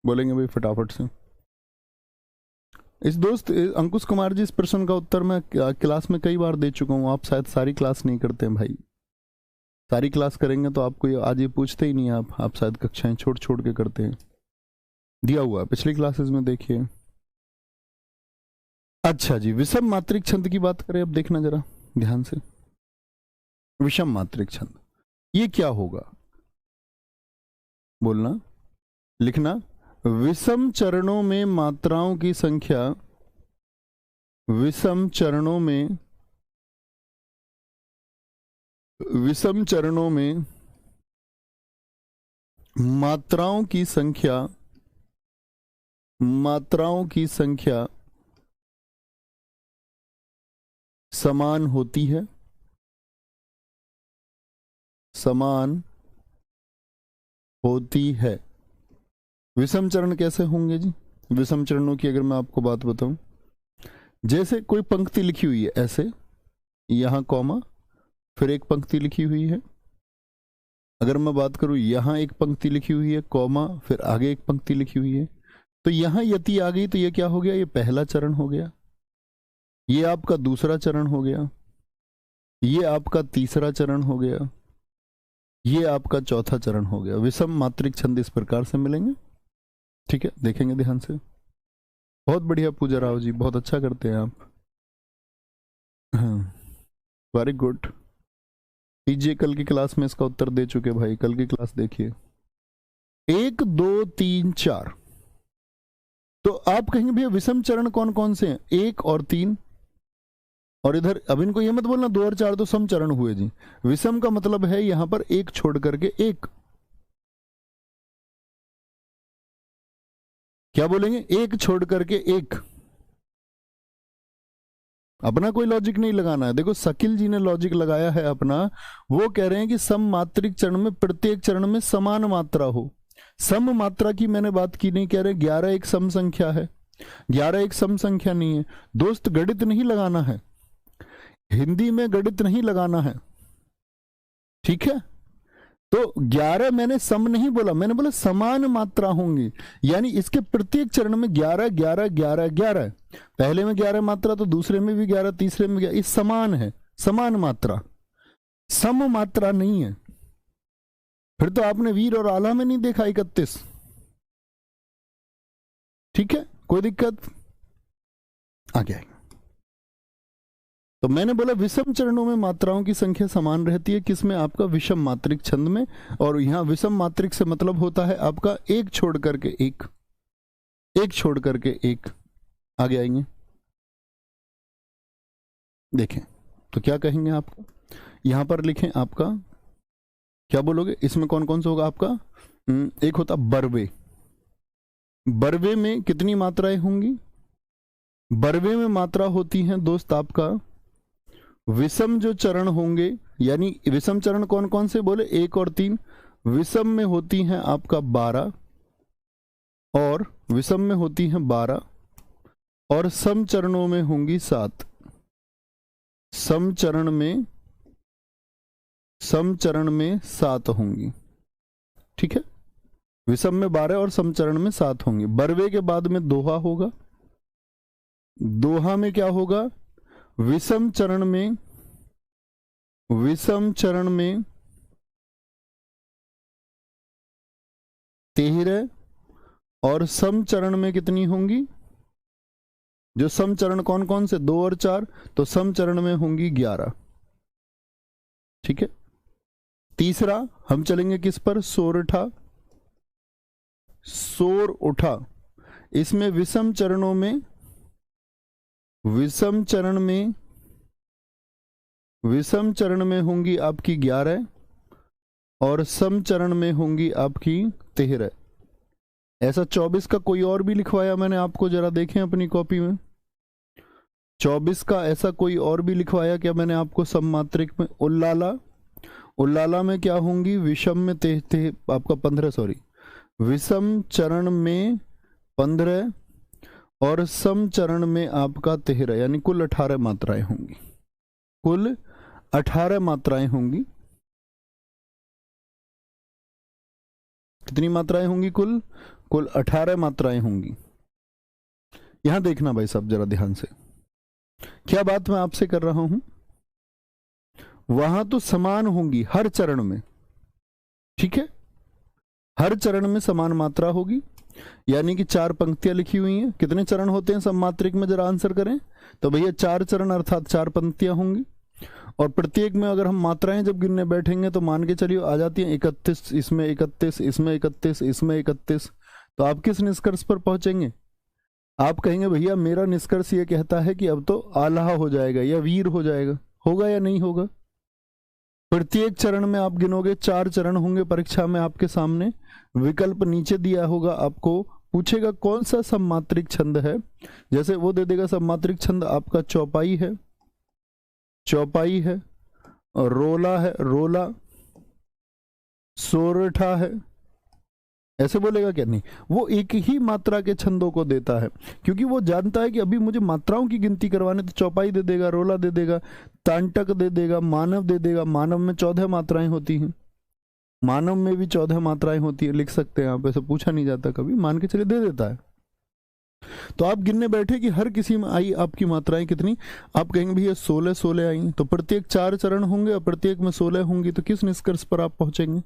बोलेंगे भाई फटाफट से। इस दोस्त अंकुश कुमार जी, इस प्रश्न का उत्तर मैं क्लास में कई बार दे चुका हूं, आप शायद सारी क्लास नहीं करते हैं भाई, सारी क्लास करेंगे तो आपको आज ये पूछते ही नहीं, आप शायद कक्षाएं छोड़ छोड़ के करते हैं, दिया हुआ है पिछली क्लासेस में देखिए। अच्छा जी, विषम मात्रिक छंद की बात करें, अब देखना जरा ध्यान से, विषम मात्रिक छंद ये क्या होगा, बोलना लिखना। विषम चरणों में मात्राओं की संख्या, विषम चरणों में, विषम चरणों में मात्राओं की संख्या, मात्राओं की संख्या समान होती है, समान होती है। विषम चरण कैसे होंगे जी, विषम चरणों की अगर मैं आपको बात बताऊं, जैसे कोई पंक्ति लिखी हुई है ऐसे, यहां कॉमा, फिर एक पंक्ति लिखी हुई है, अगर मैं बात करूं यहां एक पंक्ति लिखी हुई है कॉमा, फिर आगे एक पंक्ति लिखी हुई है, तो यहां यति आ गई तो ये क्या हो गया, ये पहला चरण हो गया, ये आपका दूसरा चरण हो गया, ये आपका तीसरा चरण हो गया, ये आपका चौथा चरण हो गया। विषम मात्रिक छंद इस प्रकार से मिलेंगे, ठीक है, देखेंगे ध्यान से। बहुत बढ़िया पूजा राव जी, बहुत अच्छा करते हैं आप, वेरी गुड। कीजिए, कल की क्लास में इसका उत्तर दे चुके भाई, कल की क्लास देखिए। 1 2 3 4, तो आप कहेंगे भैया विषम चरण कौन कौन से हैं, 1 और 3, और इधर अब इनको ये मत बोलना 2 और 4 तो सम चरण हुए जी, विषम का मतलब है यहां पर एक छोड़ करके एक, क्या बोलेंगे, एक छोड़ करके एक, अपना कोई लॉजिक नहीं लगाना है। देखो शकील जी ने लॉजिक लगाया है अपना, वो कह रहे हैं कि सम मात्रिक चरण में प्रत्येक चरण में समान मात्रा हो। सम मात्रा की मैंने बात की नहीं, कह रहे 11 एक सम संख्या है, 11 एक सम संख्या नहीं है दोस्त, गणित नहीं लगाना है, हिंदी में गणित नहीं लगाना है, ठीक है। तो 11 मैंने सम नहीं बोला, मैंने बोला समान मात्रा होंगी, यानी इसके प्रत्येक चरण में 11 11 11 11, पहले में 11 मात्रा तो दूसरे में भी 11, तीसरे में 11, ये समान है, समान मात्रा, सम मात्रा नहीं है। फिर तो आपने वीर और आला में नहीं देखा 31, ठीक है, कोई दिक्कत? आगे आएंगे। तो मैंने बोला विषम चरणों में मात्राओं की संख्या समान रहती है, किसमें? आपका विषम मात्रिक छंद में। और यहां विषम मात्रिक से मतलब होता है आपका एक छोड़ करके एक, एक छोड़ करके एक। आगे आएंगे, देखें तो क्या कहेंगे आपको, यहां पर लिखें आपका, क्या बोलोगे इसमें कौन कौन सा होगा आपका? एक होता बरवे। बरवे में कितनी मात्राएं होंगी? बरवे में मात्रा होती हैं दोस्त आपका, विषम जो चरण होंगे, यानी विषम चरण कौन कौन से बोले? 1 और 3। विषम में होती हैं आपका 12, और विषम में होती हैं 12, और सम चरणों में होंगी 7। सम चरण में 7 होंगी, ठीक है। विषम में 12 और सम चरण में 7 होंगी। बरवे के बाद में दोहा होगा। दोहा में क्या होगा? विषम चरण में 13 और सम चरण में कितनी होंगी? जो सम चरण कौन कौन से? 2 और 4, तो सम चरण में होंगी 11, ठीक है। तीसरा हम चलेंगे किस पर? सोरठा। सोर उठा, इसमें विषम चरण में होंगी आपकी 11, और सम चरण में होंगी आपकी 13। ऐसा 24 का कोई और भी लिखवाया मैंने आपको, जरा देखें अपनी कॉपी में। 24 का ऐसा कोई और भी लिखवाया क्या मैंने आपको सम मात्रिक में? उल्लाला। उल्लाला में क्या होंगी? विषम में आपका 15, सॉरी, विषम चरण में 15 और सम चरण में आपका 13, यानी कुल 18 मात्राएं होंगी। कुल 18 मात्राएं होंगी। कितनी मात्राएं होंगी? कुल 18 मात्राएं होंगी। यहां देखना भाई साहब जरा ध्यान से, क्या बात मैं आपसे कर रहा हूं। वहां तो समान होंगी हर चरण में, ठीक है। हर चरण में समान मात्रा होगी, यानी कि 4 पंक्तियां लिखी हुई हैं। कितने चरण होते हैं सममात्रिक में, जरा आंसर करें तो भैया 4 चरण अर्थात 4 पंक्तियां होंगी। और प्रत्येक में अगर हम मात्राएं जब गिनने बैठेंगे तो मान के चलिए आ जाती हैं 31, इसमें 31, इसमें 31, इसमें 31। तो आप किस निष्कर्ष पर पहुंचेंगे? आप कहेंगे भैया मेरा निष्कर्ष ये कहता है कि अब तो आल्हा हो जाएगा या वीर हो जाएगा। होगा या नहीं होगा? प्रत्येक चरण में आप गिनोगे 4 चरण होंगे परीक्षा में आपके सामने। विकल्प नीचे दिया होगा, आपको पूछेगा कौन सा सममात्रिक छंद है। जैसे वो दे देगा सममात्रिक छंद आपका चौपाई है, चौपाई है, और रोला है, रोला, सोरठा है, ऐसे बोलेगा क्या? नहीं, वो एक ही मात्रा के छंदों को देता है, क्योंकि वो जानता है कि अभी मुझे मात्राओं की गिनती करवाने, तो चौपाई दे देगा, रोला दे देगा, तांटक दे देगा, मानव दे देगा। मानव में 14 मात्राएं होती हैं, मानव में भी 14 मात्राएं होती है, लिख सकते हैं आप, ऐसे पूछा नहीं जाता कभी, मान के चले दे देता है। तो आप गिनने बैठे कि हर किसी में आई आपकी मात्राएं कितनी, आप कहेंगे भैया 16 आई, तो प्रत्येक 4 चरण होंगे और प्रत्येक में 16 होंगी, तो किस निष्कर्ष पर आप पहुंचेंगे?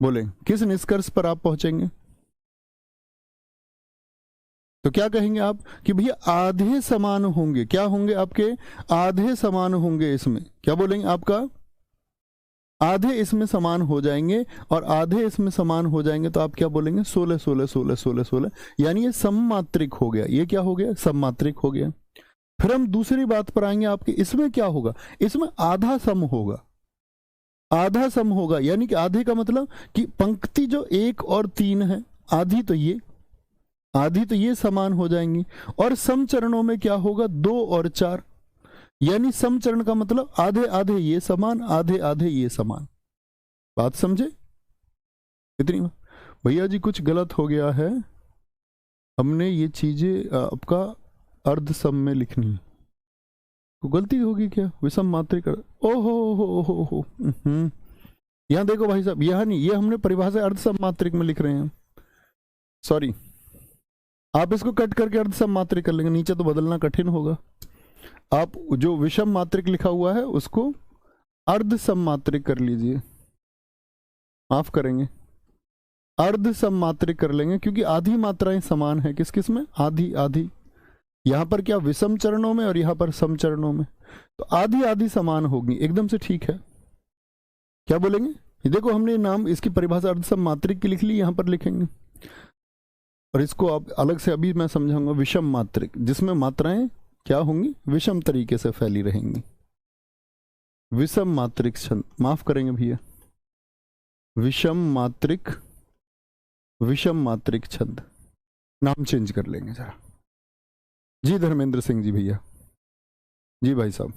बोले किस निष्कर्ष पर आप पहुंचेंगे? तो क्या कहेंगे आप कि भैया आधे समान होंगे। क्या होंगे आपके? आधे समान होंगे। इसमें क्या बोलेंगे आपका? आधे इसमें समान हो जाएंगे और आधे इसमें समान हो जाएंगे, तो आप क्या बोलेंगे? 16 16 16 16 16, यानी ये सममात्रिक हो गया। ये क्या हो गया? सममात्रिक हो गया। फिर हम दूसरी बात पर आएंगे आपके, इसमें क्या होगा? इसमें आधा सम होगा, आधा सम होगा, यानी कि आधे का मतलब कि पंक्ति जो 1 और 3 है, आधी तो ये समान हो जाएंगी। और सम चरणों में क्या होगा? 2 और 4, यानी सम चरण का मतलब आधे आधे ये समान, आधे आधे ये समान। बात समझे? इतनी भैया जी कुछ गलत हो गया है, हमने ये चीजें आपका अर्ध सम में लिखनी है। तो गलती होगी क्या? विषम मात्रिक, ओहो, यहां देखो भाई साहब, यहां नहीं, ये हमने परिभाषा अर्ध सम मात्रिक में लिख रहे हैं, सॉरी। आप इसको कट करके अर्ध सम मात्रिक कर लेंगे, नीचे तो बदलना कठिन होगा। आप जो विषम मात्रिक लिखा हुआ है उसको अर्ध सम मात्रिक कर लीजिए, माफ करेंगे। अर्ध सममात्रिक कर लेंगे, क्योंकि आधी मात्राएं समान है। किस किस में? आधी आधी। यहां पर क्या? विषम चरणों में और यहां पर सम चरणों में, तो आधी आधी समान होगी। एकदम से ठीक है। क्या बोलेंगे? ये देखो, हमने नाम, इसकी परिभाषा अर्ध सममात्रिक की लिख ली, यहां पर लिखेंगे। और इसको आप अलग से अभी मैं समझाऊंगा, विषम मात्रिक, जिसमें मात्राएं क्या होंगी? विषम तरीके से फैली रहेंगी। विषम मात्रिक छंद, माफ करेंगे भैया, विषम मात्रिक छंद, नाम चेंज कर लेंगे जरा। जी धर्मेंद्र सिंह जी भैया, जी भाई साहब,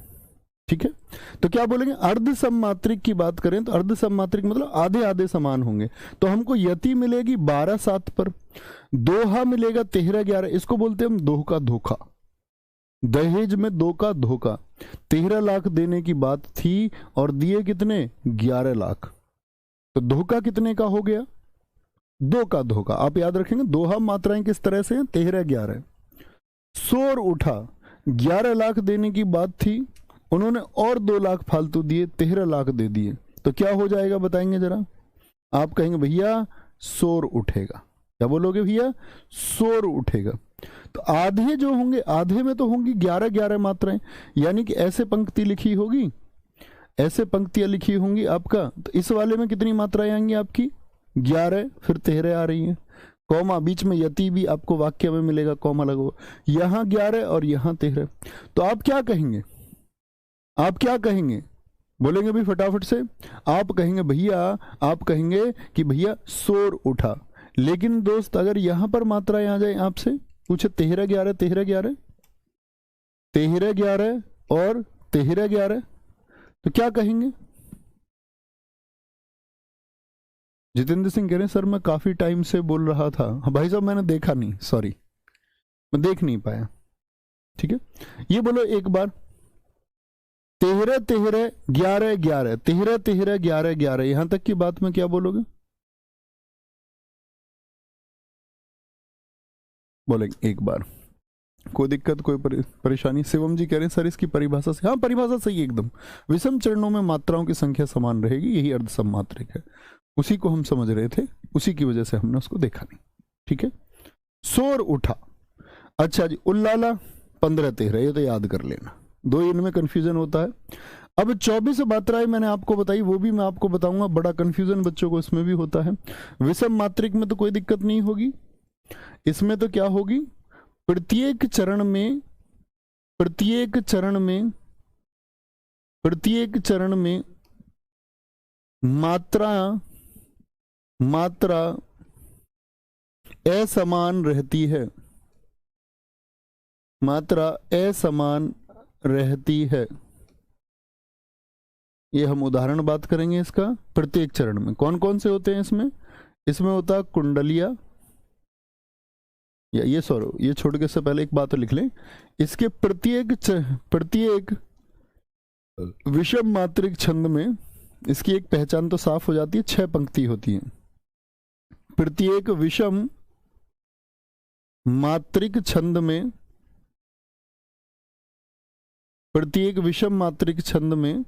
ठीक है। तो क्या बोलेंगे? अर्ध सममात्रिक की बात करें तो अर्ध सममात्रिक मतलब आधे आधे समान होंगे। तो हमको यति मिलेगी 12/7 पर, दोहा मिलेगा 13/11। इसको बोलते हैं हम दोह का धोखा। दहेज में 2 का धोखा। 13 लाख देने की बात थी और दिए कितने? 11 लाख। तो धोखा कितने का हो गया? 2 का धोखा। आप याद रखेंगे दोहा मात्राएं किस तरह से हैं? 13/11। शोर उठा, 11 लाख देने की बात थी, उन्होंने और 2 लाख फालतू दिए, 13 लाख दे दिए। तो क्या हो जाएगा बताएंगे जरा? आप कहेंगे भैया शोर उठेगा। क्या बोलोगे भैया? शोर उठेगा। तो आधे जो होंगे, आधे में तो होंगी 11/11 मात्राएं, यानी कि ऐसे पंक्ति लिखी होगी, ऐसे पंक्तियां लिखी होंगी आपका। तो इस वाले में कितनी मात्राएं आएंगी आपकी? 11, फिर 13 आ रही है, कॉमा बीच में यति भी आपको वाक्य में मिलेगा, कॉमा लगो, यहां 11 और यहां 13। तो आप क्या कहेंगे? आप क्या कहेंगे? बोलेंगे भी फटाफट से। आप कहेंगे भैया, आप कहेंगे कि भैया शोर उठा। लेकिन दोस्त, अगर यहां पर मात्राएं आ जाए, आपसे पूछे 13/11 13/11 13/11 और 13/11, तो क्या कहेंगे? जितेंद्र सिंह कह रहे हैं सर मैं काफी टाइम से बोल रहा था। हाँ भाई साहब, मैंने देखा नहीं, सॉरी, मैं देख नहीं पाया। ठीक है, ये बोलो एक बार, 13/13/11/11, 13/13/11/11, यहां तक की बात में क्या बोलोगे? बोलेंगे एक बार। कोई दिक्कत, कोई परेशानी? शिवम जी कह रहे हैं सर इसकी परिभाषा से, हाँ परिभाषा सही है एकदम। विषम चरणों में मात्राओं की संख्या समान रहेगी, यही अर्ध सममात्रिक है। उसी को हम समझ रहे थे, उसी की वजह से हमने उसको देखा नहीं। ठीक है, शोर उठा। अच्छा जी, उल्लाला 15/13, ये तो याद कर लेना, 2 इनमें कंफ्यूजन होता है। अब 24 मात्राएं मैंने आपको बताई, वो भी मैं आपको बताऊंगा, बड़ा कंफ्यूजन बच्चों को इसमें भी होता है। विषम मात्रिक में तो कोई दिक्कत नहीं होगी। इसमें तो क्या होगी? प्रत्येक चरण में मात्रा असमान रहती है, मात्रा असमान रहती है। ये हम उदाहरण बात करेंगे इसका। प्रत्येक चरण में कौन कौन से होते हैं? इसमें होता है कुंडलिया, या ये सॉरी, ये छोड़ के से पहले एक बात तो लिख लें, इसके प्रत्येक विषम मात्रिक छंद में इसकी एक पहचान तो साफ हो जाती है, 6 पंक्ति होती है। प्रत्येक विषम मात्रिक छंद में, प्रत्येक विषम मात्रिक छंद में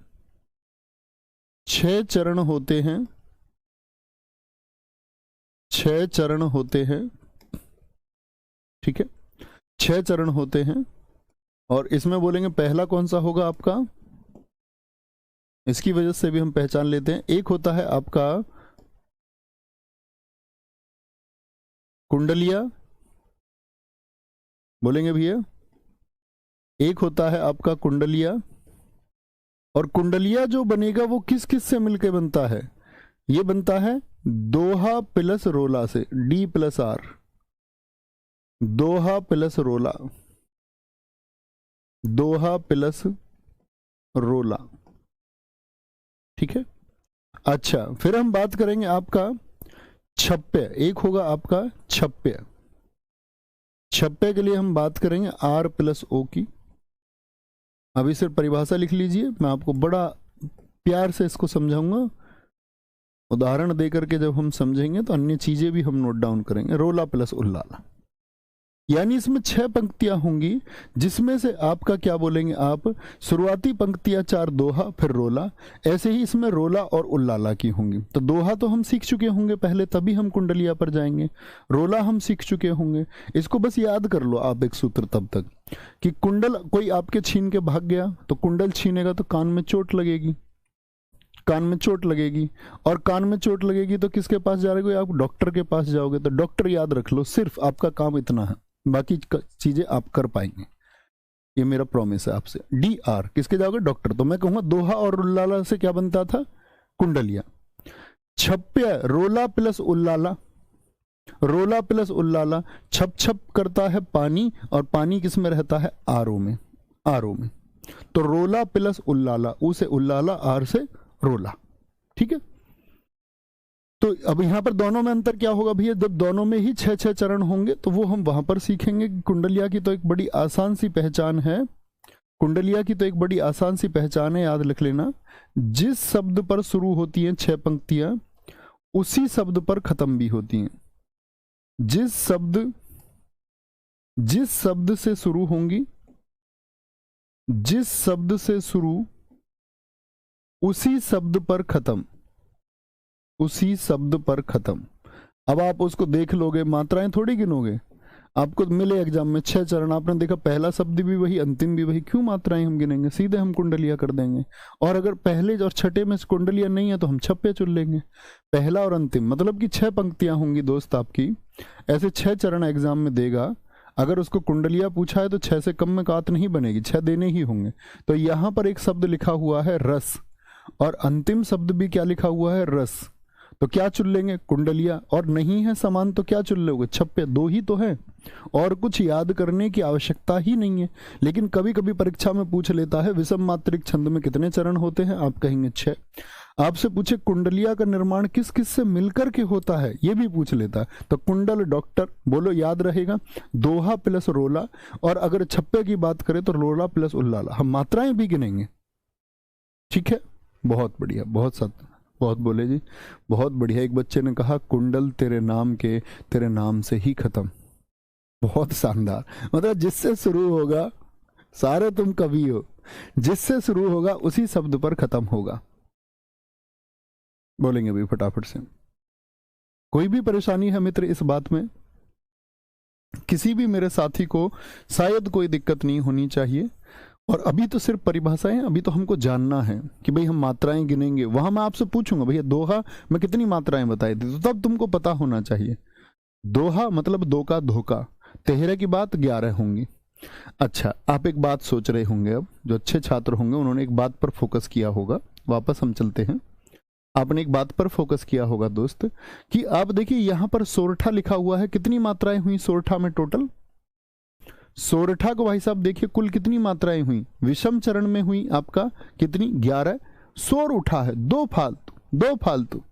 6 चरण होते हैं, 6 चरण होते हैं। ठीक है, 6 चरण होते हैं। और इसमें बोलेंगे पहला कौन सा होगा आपका, इसकी वजह से भी हम पहचान लेते हैं। एक होता है आपका कुंडलिया, बोलेंगे भैया, एक होता है आपका कुंडलिया। और कुंडलिया जो बनेगा वो किस किस से मिलकर बनता है? ये बनता है दोहा प्लस रोला से, D+R, दोहा प्लस रोला, दोहा प्लस रोला। ठीक है, अच्छा फिर हम बात करेंगे आपका छप्पे। एक होगा आपका छप्पे, छप्पे के लिए हम बात करेंगे R+O की। अभी सिर्फ परिभाषा लिख लीजिए, मैं आपको बड़ा प्यार से इसको समझाऊंगा। उदाहरण देकर के जब हम समझेंगे तो अन्य चीजें भी हम नोट डाउन करेंगे। रोला प्लस उल्लाला, यानी इसमें 6 पंक्तियां होंगी, जिसमें से आपका क्या बोलेंगे आप, शुरुआती पंक्तियां 4 दोहा फिर रोला, ऐसे ही इसमें रोला और उल्लाला की होंगी। तो दोहा तो हम सीख चुके होंगे पहले, तभी हम कुंडलिया पर जाएंगे। रोला हम सीख चुके होंगे। इसको बस याद कर लो आप एक सूत्र तब तक कि कुंडल कोई आपके छीन के भाग गया तो कुंडल छीनेगा तो कान में चोट लगेगी, कान में चोट लगेगी, और कान में चोट लगेगी तो किसके पास जा रहे हो आप, डॉक्टर के पास जाओगे। तो डॉक्टर याद रख लो, सिर्फ आपका काम इतना है, बाकी चीजें आप कर पाएंगे, ये मेरा प्रॉमिस है आपसे। DR किसके जाओगे, डॉक्टर। तो मैं कहूंगा दोहा और उल्लाला से क्या बनता था, कुंडलिया। छप्य रोला प्लस उल्लाला, रोला प्लस उल्लाला, छप छप करता है पानी, और पानी किस में रहता है, आरो में, आरो में। तो रोला प्लस उल्लाला, ऊ से उल्लाला, आर से रोला, ठीक है। तो अब यहां पर दोनों में अंतर क्या होगा भैया, जब दोनों में ही 6 चरण होंगे तो वो हम वहां पर सीखेंगे। कुंडलिया की तो एक बड़ी आसान सी पहचान है, कुंडलिया की तो एक बड़ी आसान सी पहचान है, याद रख लेना। जिस शब्द पर शुरू होती हैं 6 पंक्तियां, उसी शब्द पर खत्म भी होती हैं। जिस शब्द से शुरू होंगी, जिस शब्द से शुरू, उसी शब्द पर खत्म, उसी शब्द पर खत्म। अब आप उसको देख लोगे, मात्राएं थोड़ी गिनोगे, आपको मिले एग्जाम में 6 चरण, आपने देखा पहला शब्द भी वही, अंतिम भी वही, क्यों मात्राएं हम गिनेंगे, सीधे हम कुंडलिया कर देंगे। और अगर पहले और छठे में कुंडलिया नहीं है तो हम छप्पे चुन लेंगे, पहला और अंतिम। मतलब कि 6 पंक्तियां होंगी दोस्त आपकी, ऐसे 6 चरण एग्जाम में देगा। अगर उसको कुंडलिया पूछा है तो 6 से कम में कात नहीं बनेगी, 6 देने ही होंगे। तो यहां पर एक शब्द लिखा हुआ है रस, और अंतिम शब्द भी क्या लिखा हुआ है, रस। तो क्या चुन लेंगे, कुंडलिया। और नहीं है समान तो क्या चुन लोगे, छप्पे। 2 ही तो है, और कुछ याद करने की आवश्यकता ही नहीं है। लेकिन कभी कभी परीक्षा में पूछ लेता है विषम मात्रिक छंद में कितने चरण होते हैं, आप कहेंगे 6। आपसे पूछे कुंडलिया का निर्माण किस किस से मिलकर के होता है, ये भी पूछ लेता है। तो कुंडल डॉक्टर बोलो, याद रहेगा, दोहा प्लस रोला। और अगर छप्पे की बात करें तो रोला प्लस उल्लाला। हम मात्राएं भी गिनेंगे, ठीक है। बहुत बढ़िया, बहुत बोले जी, बहुत बढ़िया। एक बच्चे ने कहा कुंडल तेरे नाम के, तेरे नाम से ही खत्म। बहुत शानदार। मतलब जिससे शुरू होगा, सारे तुम कवि हो, जिससे शुरू होगा उसी शब्द पर खत्म होगा। बोलेंगे भी फटाफट से। कोई भी परेशानी है मित्र इस बात में, किसी भी मेरे साथी को शायद कोई दिक्कत नहीं होनी चाहिए। और अभी तो सिर्फ परिभाषाएं, अभी तो हमको जानना है कि भाई हम मात्राएं गिनेंगे। वहां मैं आपसे पूछूंगा भैया दोहा में कितनी मात्राएं बताई थी, तो तब तुमको पता होना चाहिए। दोहा मतलब 2 का धोखा, 13 की बात 11 होंगी। अच्छा, आप एक बात सोच रहे होंगे, अब जो अच्छे छात्र होंगे उन्होंने एक बात पर फोकस किया होगा। वापस हम चलते हैं। आपने एक बात पर फोकस किया होगा दोस्त, कि आप देखिए यहां पर सोरठा लिखा हुआ है। कितनी मात्राएं हुई सोरठा में टोटल, सोरठा को भाई साहब देखिए कुल कितनी मात्राएं हुई, विषम चरण में हुई आपका कितनी, 11। सोर उठा है 2 फालतू।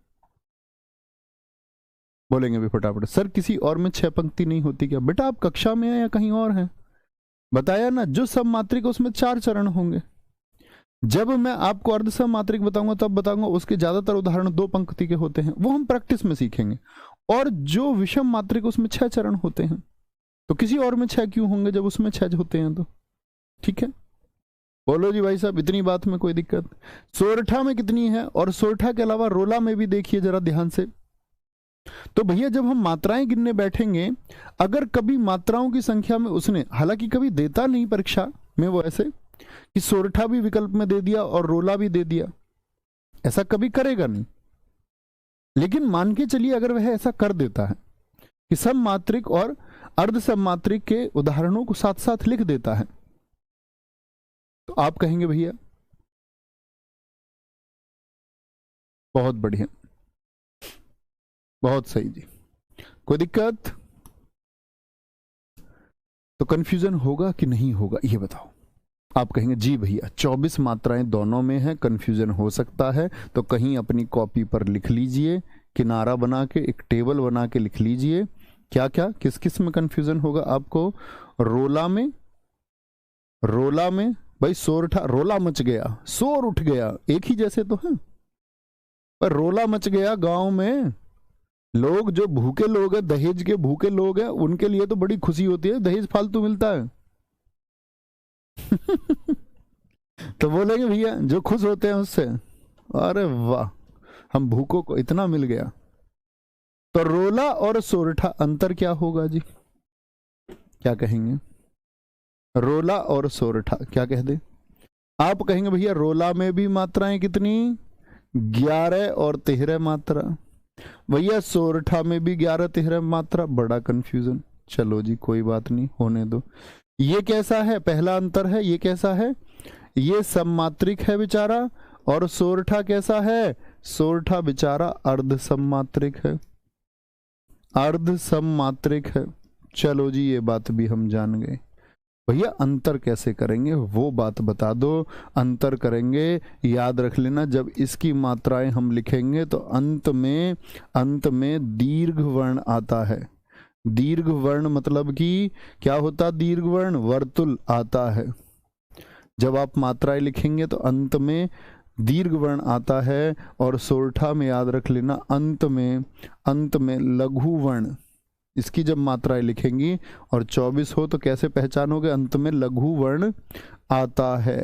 बोलेंगे भी फटाफट, सर किसी और में 6 पंक्ति नहीं होती क्या? बेटा आप कक्षा में है या कहीं और हैं? बताया ना, जो सब मात्रिक उसमें 4 चरण होंगे। जब मैं आपको अर्ध सम मात्रिक बताऊंगा तब बताऊंगा, उसके ज्यादातर उदाहरण 2 पंक्ति के होते हैं, वो हम प्रैक्टिस में सीखेंगे। और जो विषम मात्रिक उसमें 6 चरण होते हैं, तो किसी और में 6 क्यों होंगे जब उसमें 6 होते हैं? तो ठीक है, बोलो जी भाई साहब, इतनी बात में कोई दिक्कत? सोरठा में कितनी है, और सोरठा के अलावा रोला में भी देखिए जरा ध्यान से। तो भैया जब हम मात्राएं गिनने बैठेंगे, अगर कभी मात्राओं की संख्या में उसने, हालांकि कभी देता नहीं परीक्षा में वो ऐसे कि सोरठा भी विकल्प में दे दिया और रोला भी दे दिया, ऐसा कभी करेगा नहीं। लेकिन मान के चलिए अगर वह ऐसा कर देता है कि सम मात्रिक और अर्ध सम मात्रिक के उदाहरणों को साथ साथ लिख देता है, तो आप कहेंगे भैया बहुत बढ़िया, बहुत सही जी, कोई दिक्कत? तो कंफ्यूजन होगा कि नहीं होगा ये बताओ। आप कहेंगे जी भैया 24 मात्राएं दोनों में है, कंफ्यूजन हो सकता है। तो कहीं अपनी कॉपी पर लिख लीजिए, किनारा बना के एक टेबल बना के लिख लीजिए क्या क्या किस किस में कंफ्यूजन होगा आपको। रोला में भाई सोरठा, रोला मच गया, शोर उठ गया, एक ही जैसे तो है, पर रोला मच गया गांव में, लोग जो भूखे लोग हैं, दहेज के भूखे लोग हैं, उनके लिए तो बड़ी खुशी होती है, दहेज फालतू मिलता है। तो बोलेंगे भैया जो खुश होते हैं उससे, अरे वाह हम भूखों को इतना मिल गया। तो रोला और सोरठा अंतर क्या होगा जी, क्या कहेंगे? रोला और सोरठा क्या कह दे? आप कहेंगे भैया रोला में भी मात्राएं कितनी, 11 और 13 मात्रा। भैया सोरठा में भी 11 13 मात्रा, बड़ा कंफ्यूजन। चलो जी कोई बात नहीं, होने दो। ये कैसा है, पहला अंतर है, ये कैसा है, ये सममात्रिक है बेचारा, और सोरठा कैसा है, सोरठा बेचारा अर्ध सममात्रिक है, अर्ध सममात्रिक है। चलो जी ये बात भी हम जान गए। भैया अंतर कैसे करेंगे वो बात बता दो। अंतर करेंगे, याद रख लेना, जब इसकी मात्राएं हम लिखेंगे तो अंत में दीर्घ वर्ण आता है। दीर्घ वर्ण मतलब कि क्या होता, दीर्घ वर्ण वर्तुल आता है। जब आप मात्राएं लिखेंगे तो अंत में दीर्घ वर्ण आता है। और सोरठा में याद रख लेना अंत में लघु वर्ण, इसकी जब मात्राएं लिखेंगी और 24 हो तो कैसे पहचानोगे, अंत में लघु वर्ण आता है,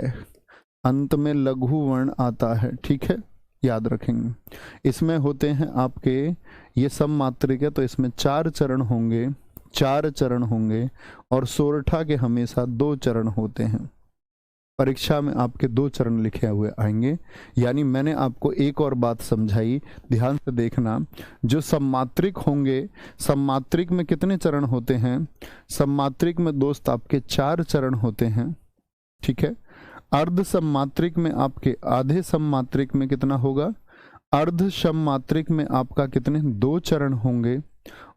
अंत में लघु वर्ण आता है, ठीक है, याद रखेंगे। इसमें होते हैं आपके, ये सममात्रिक है तो इसमें 4 चरण होंगे, 4 चरण होंगे, और सोरठा के हमेशा 2 चरण होते हैं। परीक्षा में आपके 2 चरण लिखे हुए आएंगे। यानी मैंने आपको एक और बात समझाई, ध्यान से देखना। जो सममात्रिक होंगे, सममात्रिक में कितने चरण होते हैं, सममात्रिक में दोस्त आपके 4 चरण होते हैं, ठीक है। अर्ध सममात्रिक में आपके, आधे सममात्रिक में कितना होगा, अर्ध सममात्रिक में आपका कितने, 2 चरण होंगे।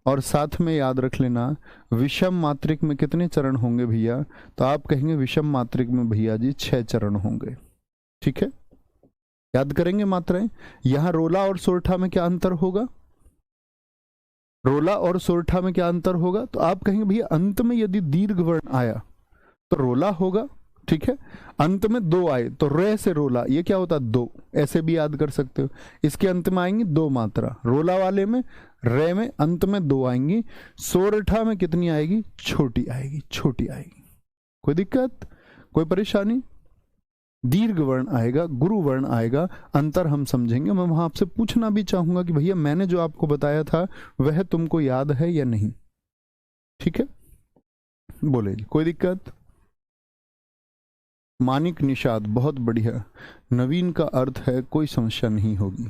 और साथ में याद रख लेना विषम मात्रिक में कितने चरण होंगे भैया, तो आप कहेंगे विषम मात्रिक में भैया जी 6 चरण होंगे, ठीक है। याद करेंगे मात्राएं। यहां रोला और सोरठा में क्या अंतर होगा, रोला और सोरठा में क्या अंतर होगा, तो आप कहेंगे भैया अंत में यदि दीर्घ वर्ण आया तो रोला होगा, ठीक है। अंत में 2 आए तो रे से रोला, ये क्या होता है 2, ऐसे भी याद कर सकते हो। इसके अंत में आएंगी 2 मात्रा, रोला वाले में, रे में अंत में 2 आएंगी। सोरठा में कितनी आएगी, छोटी आएगी, छोटी आएगी। कोई दिक्कत, कोई परेशानी? दीर्घ वर्ण आएगा, गुरु वर्ण आएगा, अंतर हम समझेंगे। मैं वहां आपसे पूछना भी चाहूंगा कि भैया मैंने जो आपको बताया था वह तुमको याद है या नहीं, ठीक है, बोले कोई दिक्कत? मानिक निषाद बहुत बढ़िया, नवीन का अर्थ है कोई समस्या नहीं होगी,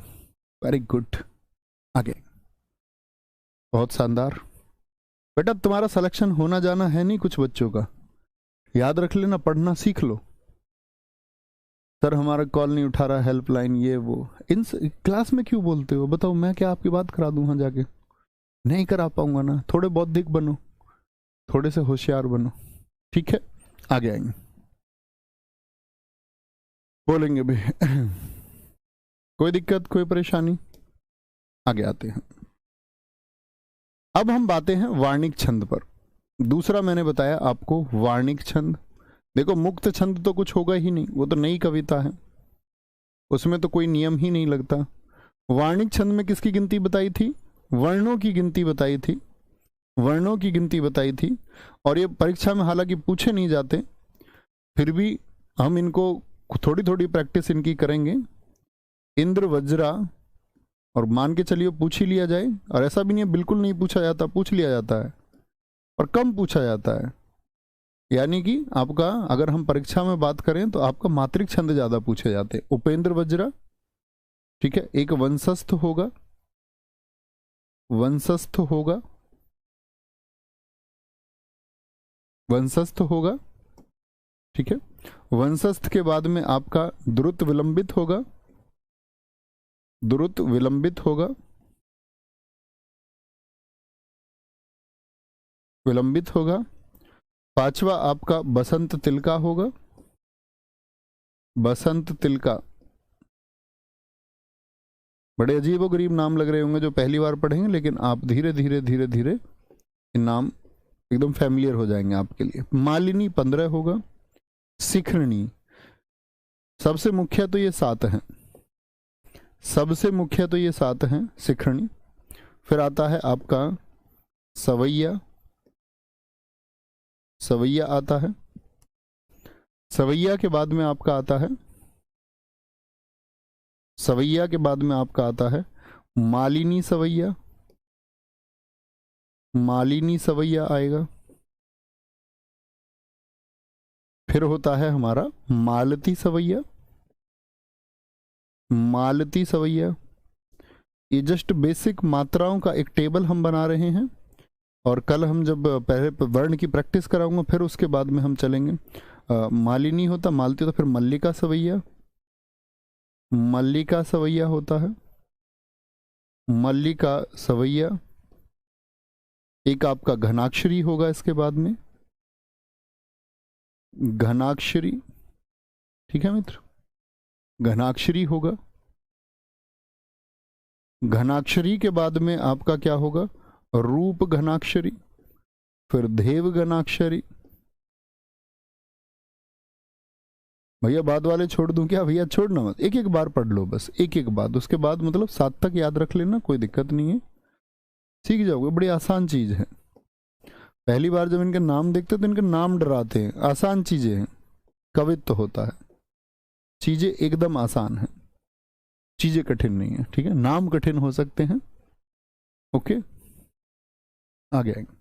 वेरी गुड, आगे, बहुत शानदार। बेटा तुम्हारा सिलेक्शन होना जाना है नहीं कुछ बच्चों का, याद रख लेना, पढ़ना सीख लो। सर हमारा कॉल नहीं उठा रहा, हेल्पलाइन ये वो, इन क्लास में क्यों बोलते हो, बताओ मैं क्या आपकी बात करा दूं वहां जाके, नहीं करा पाऊंगा ना। थोड़े बौद्धिक बनो, थोड़े से होशियार बनो, ठीक है, आगे आएंगे, बोलेंगे भी। कोई दिक्कत, कोई परेशानी, आगे आते हैं। अब हम बातें हैं वार्णिक छंद पर। दूसरा मैंने बताया आपको वार्णिक छंद। देखो मुक्त छंद तो कुछ होगा ही नहीं, वो तो नई कविता है, उसमें तो कोई नियम ही नहीं लगता। वार्णिक छंद में किसकी गिनती बताई थी, वर्णों की गिनती बताई थी, वर्णों की गिनती बताई थी। और ये परीक्षा में हालांकि पूछे नहीं जाते, फिर भी हम इनको थोड़ी थोड़ी प्रैक्टिस इनकी करेंगे। इंद्र वज्रा, और मान के चलिए पूछ ही लिया जाए, और ऐसा भी नहीं है बिल्कुल नहीं पूछा जाता, पूछ लिया जाता है, और कम पूछा जाता है। यानी कि आपका अगर हम परीक्षा में बात करें तो आपका मात्रिक छंद ज्यादा पूछे जाते हैं। उपेंद्र वज्रा, ठीक है, एक वंशस्थ होगा, वंशस्थ होगा, वंशस्थ होगा, ठीक है। वंशस्थ के बाद में आपका द्रुत विलंबित होगा, द्रुत विलंबित होगा, विलंबित होगा। 5वां आपका बसंत तिलका होगा, बसंत तिलका। बड़े अजीबो गरीब नाम लग रहे होंगे जो पहली बार पढ़ेंगे, लेकिन आप धीरे धीरे धीरे धीरे इन नाम एकदम फैमिलियर हो जाएंगे आपके लिए। मालिनी 15 होगा। शिखरणी, सबसे मुख्य तो ये 7 हैं, सबसे मुख्य तो ये 7 हैं शिखरणी। फिर आता है आपका सवैया, सवैया आता है। सवैया के बाद में आपका आता है, सवैया के बाद में आपका आता है मालिनी सवैया, मालिनी सवैया आएगा। फिर होता है हमारा मालती सवैया, मालती सवैया। ये जस्ट बेसिक मात्राओं का एक टेबल हम बना रहे हैं, और कल हम जब पहले वर्ण की प्रैक्टिस कराऊंगा फिर उसके बाद में हम चलेंगे। मालिनी होता, मालती होता, फिर मल्लिका सवैया, मल्लिका सवैया होता है, मल्लिका सवैया। एक आपका घनाक्षरी होगा इसके बाद में, घनाक्षरी, ठीक है मित्र, घनाक्षरी होगा। घनाक्षरी के बाद में आपका क्या होगा, रूप घनाक्षरी, फिर देव घनाक्षरी। भैया बाद वाले छोड़ दूं क्या? भैया छोड़ना मत, एक एक बार पढ़ लो बस, एक एक बार, उसके बाद मतलब 7 तक याद रख लेना, कोई दिक्कत नहीं है, सीख जाओगे, बड़ी आसान चीज है। पहली बार जब इनके नाम देखते तो इनके नाम डराते हैं, आसान चीजें हैं, कवित्व होता है, चीजें एकदम आसान है, चीजें कठिन नहीं है, ठीक है, नाम कठिन हो सकते हैं। ओके, आगे आएंगे,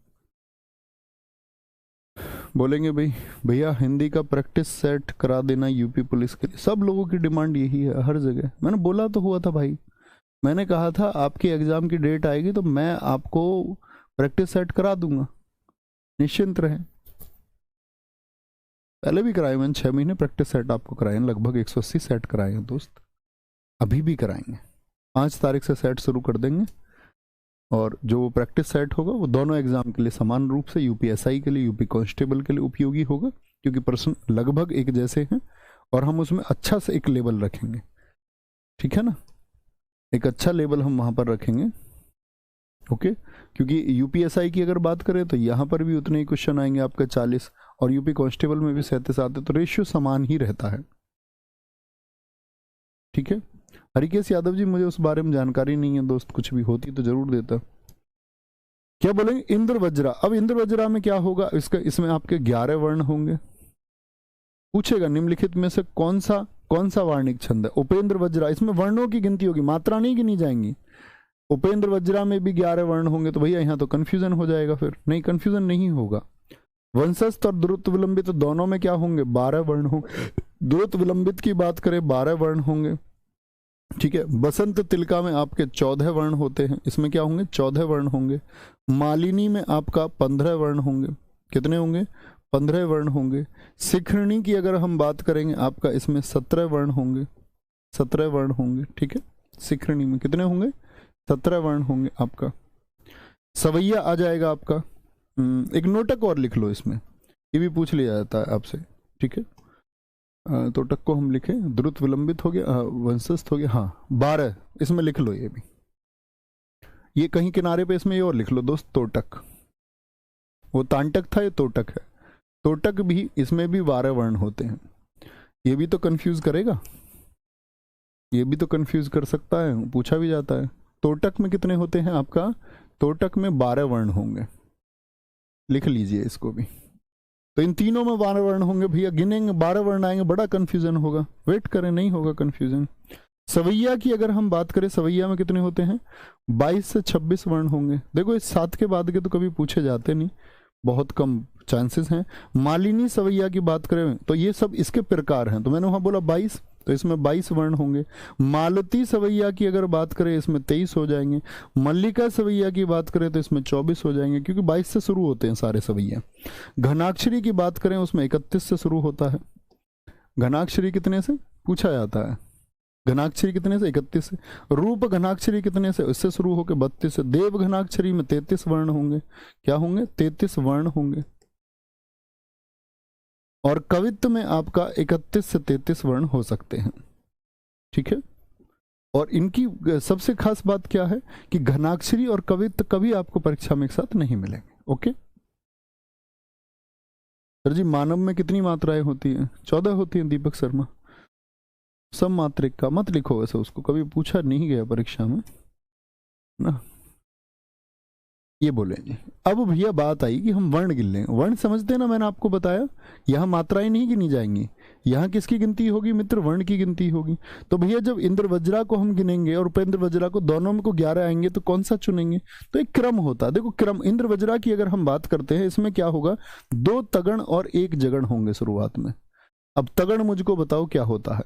बोलेंगे भाई भैया हिंदी का प्रैक्टिस सेट करा देना यूपी पुलिस के लिए। सब लोगों की डिमांड यही है हर जगह, मैंने बोला तो हुआ था भाई, मैंने कहा था आपकी एग्जाम की डेट आएगी तो मैं आपको प्रैक्टिस सेट करा दूंगा, निश्चिंत रहें। पहले भी कराए मैंने, 6 महीने प्रैक्टिस सेट आपको कराए, लगभग 180 सेट कराए हैं दोस्त, अभी भी कराएंगे। 5 तारीख से सेट शुरू कर देंगे, और जो प्रैक्टिस सेट होगा वो दोनों एग्जाम के लिए समान रूप से, यूपीएसआई के लिए, यूपी कांस्टेबल के लिए उपयोगी होगा, क्योंकि प्रश्न लगभग एक जैसे हैं, और हम उसमें अच्छा से एक लेवल रखेंगे, ठीक है ना, एक अच्छा लेवल हम वहां पर रखेंगे। ओके, क्योंकि यूपीएसआई की अगर बात करें तो यहाँ पर भी उतने ही क्वेश्चन आएंगे आपका 40, और यूपी कांस्टेबल में भी 37 आते, तो रेशियो समान ही रहता है, ठीक है। हरिकेश यादव जी, मुझे उस बारे में जानकारी नहीं है दोस्त, कुछ भी होती तो जरूर देता। क्या बोलेंगे, इंद्र वज्रा। अब इंद्र वज्रा में क्या होगा, इसमें आपके 11 वर्ण होंगे, पूछेगा निम्नलिखित में से कौन सा वार्णिक छंद है। उपेंद्र वज्रा, इसमें वर्णों की गिनती होगी, मात्रा नहीं गिनी जाएंगी। उपेंद्र वज्रा में भी 11 वर्ण होंगे, तो भैया यहाँ तो कंफ्यूजन हो जाएगा, फिर नहीं, कंफ्यूजन नहीं होगा। वंशस्थ और द्रुत विलंबित दोनों में क्या होंगे, 12 वर्ण होंगे। द्रुत विलंबित की बात करें 12 वर्ण होंगे, ठीक है। बसंत तिलका में आपके 14 वर्ण होते हैं, इसमें क्या होंगे, 14 वर्ण होंगे। मालिनी में आपका 15 वर्ण होंगे, कितने होंगे, 15 वर्ण होंगे। शिखरणी की अगर हम बात करेंगे आपका, इसमें 17 वर्ण होंगे, 17 वर्ण होंगे, ठीक है। शिखरणी में कितने होंगे, 17 वर्ण होंगे आपका। सवैया आ जाएगा आपका। एक नोटक और लिख लो इसमें, ये भी पूछ लिया जाता है आपसे, ठीक है। तो टक को हम लिखे, द्रुत विलंबित हो गया, वंशस्थ हो गया, हाँ 12 इसमें लिख लो, ये भी, ये कहीं किनारे पे इसमें ये और लिख लो दोस्त, तोटक, वो तांटक था, ये तोटक है। तोटक भी, इसमें भी 12 वर्ण होते हैं, ये भी तो कंफ्यूज करेगा, ये भी तो कंफ्यूज कर सकता है, पूछा भी जाता है। तोटक में कितने होते हैं आपका, तोटक में 12 वर्ण होंगे, लिख लीजिए इसको भी। तो इन तीनों में 12 वर्ण होंगे भैया, गिनेंगे 12 वर्ण आएंगे, बड़ा कंफ्यूजन होगा, वेट करें, नहीं होगा कंफ्यूजन। सवैया की अगर हम बात करें, सवैया में कितने होते हैं, 22 से 26 वर्ण होंगे। देखो इस 7 के बाद के तो कभी पूछे जाते नहीं, बहुत कम चांसेस हैं। मालिनी सवैया की बात करें तो ये सब इसके प्रकार हैं, तो मैंने वहां बोला 22, तो इसमें 22 वर्ण होंगे। मालती सवैया की अगर बात करें, इसमें 23 हो जाएंगे। मल्लिका सवैया की बात करें तो इसमें 24 हो जाएंगे, क्योंकि 22 से शुरू होते हैं सारे सवैया। घनाक्षरी की बात करें, उसमें 31 से शुरू होता है। घनाक्षरी कितने से पूछा जाता है, घनाक्षरी कितने से, 31 से। रूप घनाक्षरी कितने से, इससे शुरू होकर 32 से। देव घनाक्षरी में 33 वर्ण होंगे, क्या होंगे, 33 वर्ण होंगे। और कवित्व में आपका 31 से 33 वर्ण हो सकते हैं, ठीक है। और इनकी सबसे खास बात क्या है कि घनाक्षरी और कवित्व कभी आपको परीक्षा में एक साथ नहीं मिलेंगे। ओके सर जी, मानव में कितनी मात्राएं होती हैं, 14 होती हैं दीपक शर्मा। सब मात्रिक का मत लिखो, वैसे उसको कभी पूछा नहीं गया परीक्षा में ना। ये बोले जी। अब भैया बात आई कि हम वर्ण गिन लें। वर्ण समझते हैं ना, मैंने आपको बताया यहाँ मात्राएं नहीं गिनी जाएंगी, यहाँ किसकी गिनती होगी मित्र, वर्ण की गिनती होगी। तो भैया जब इंद्र वज्रा को हम गिनेंगे और उपेंद्र वज्रा को, दोनों में को 11 आएंगे, तो कौन सा चुनेंगे? तो एक क्रम होता है। देखो क्रम, इंद्र वज्रा की अगर हम बात करते हैं, इसमें क्या होगा, 2 तगण और 1 जगण होंगे शुरुआत में। अब तगण मुझको बताओ क्या होता है।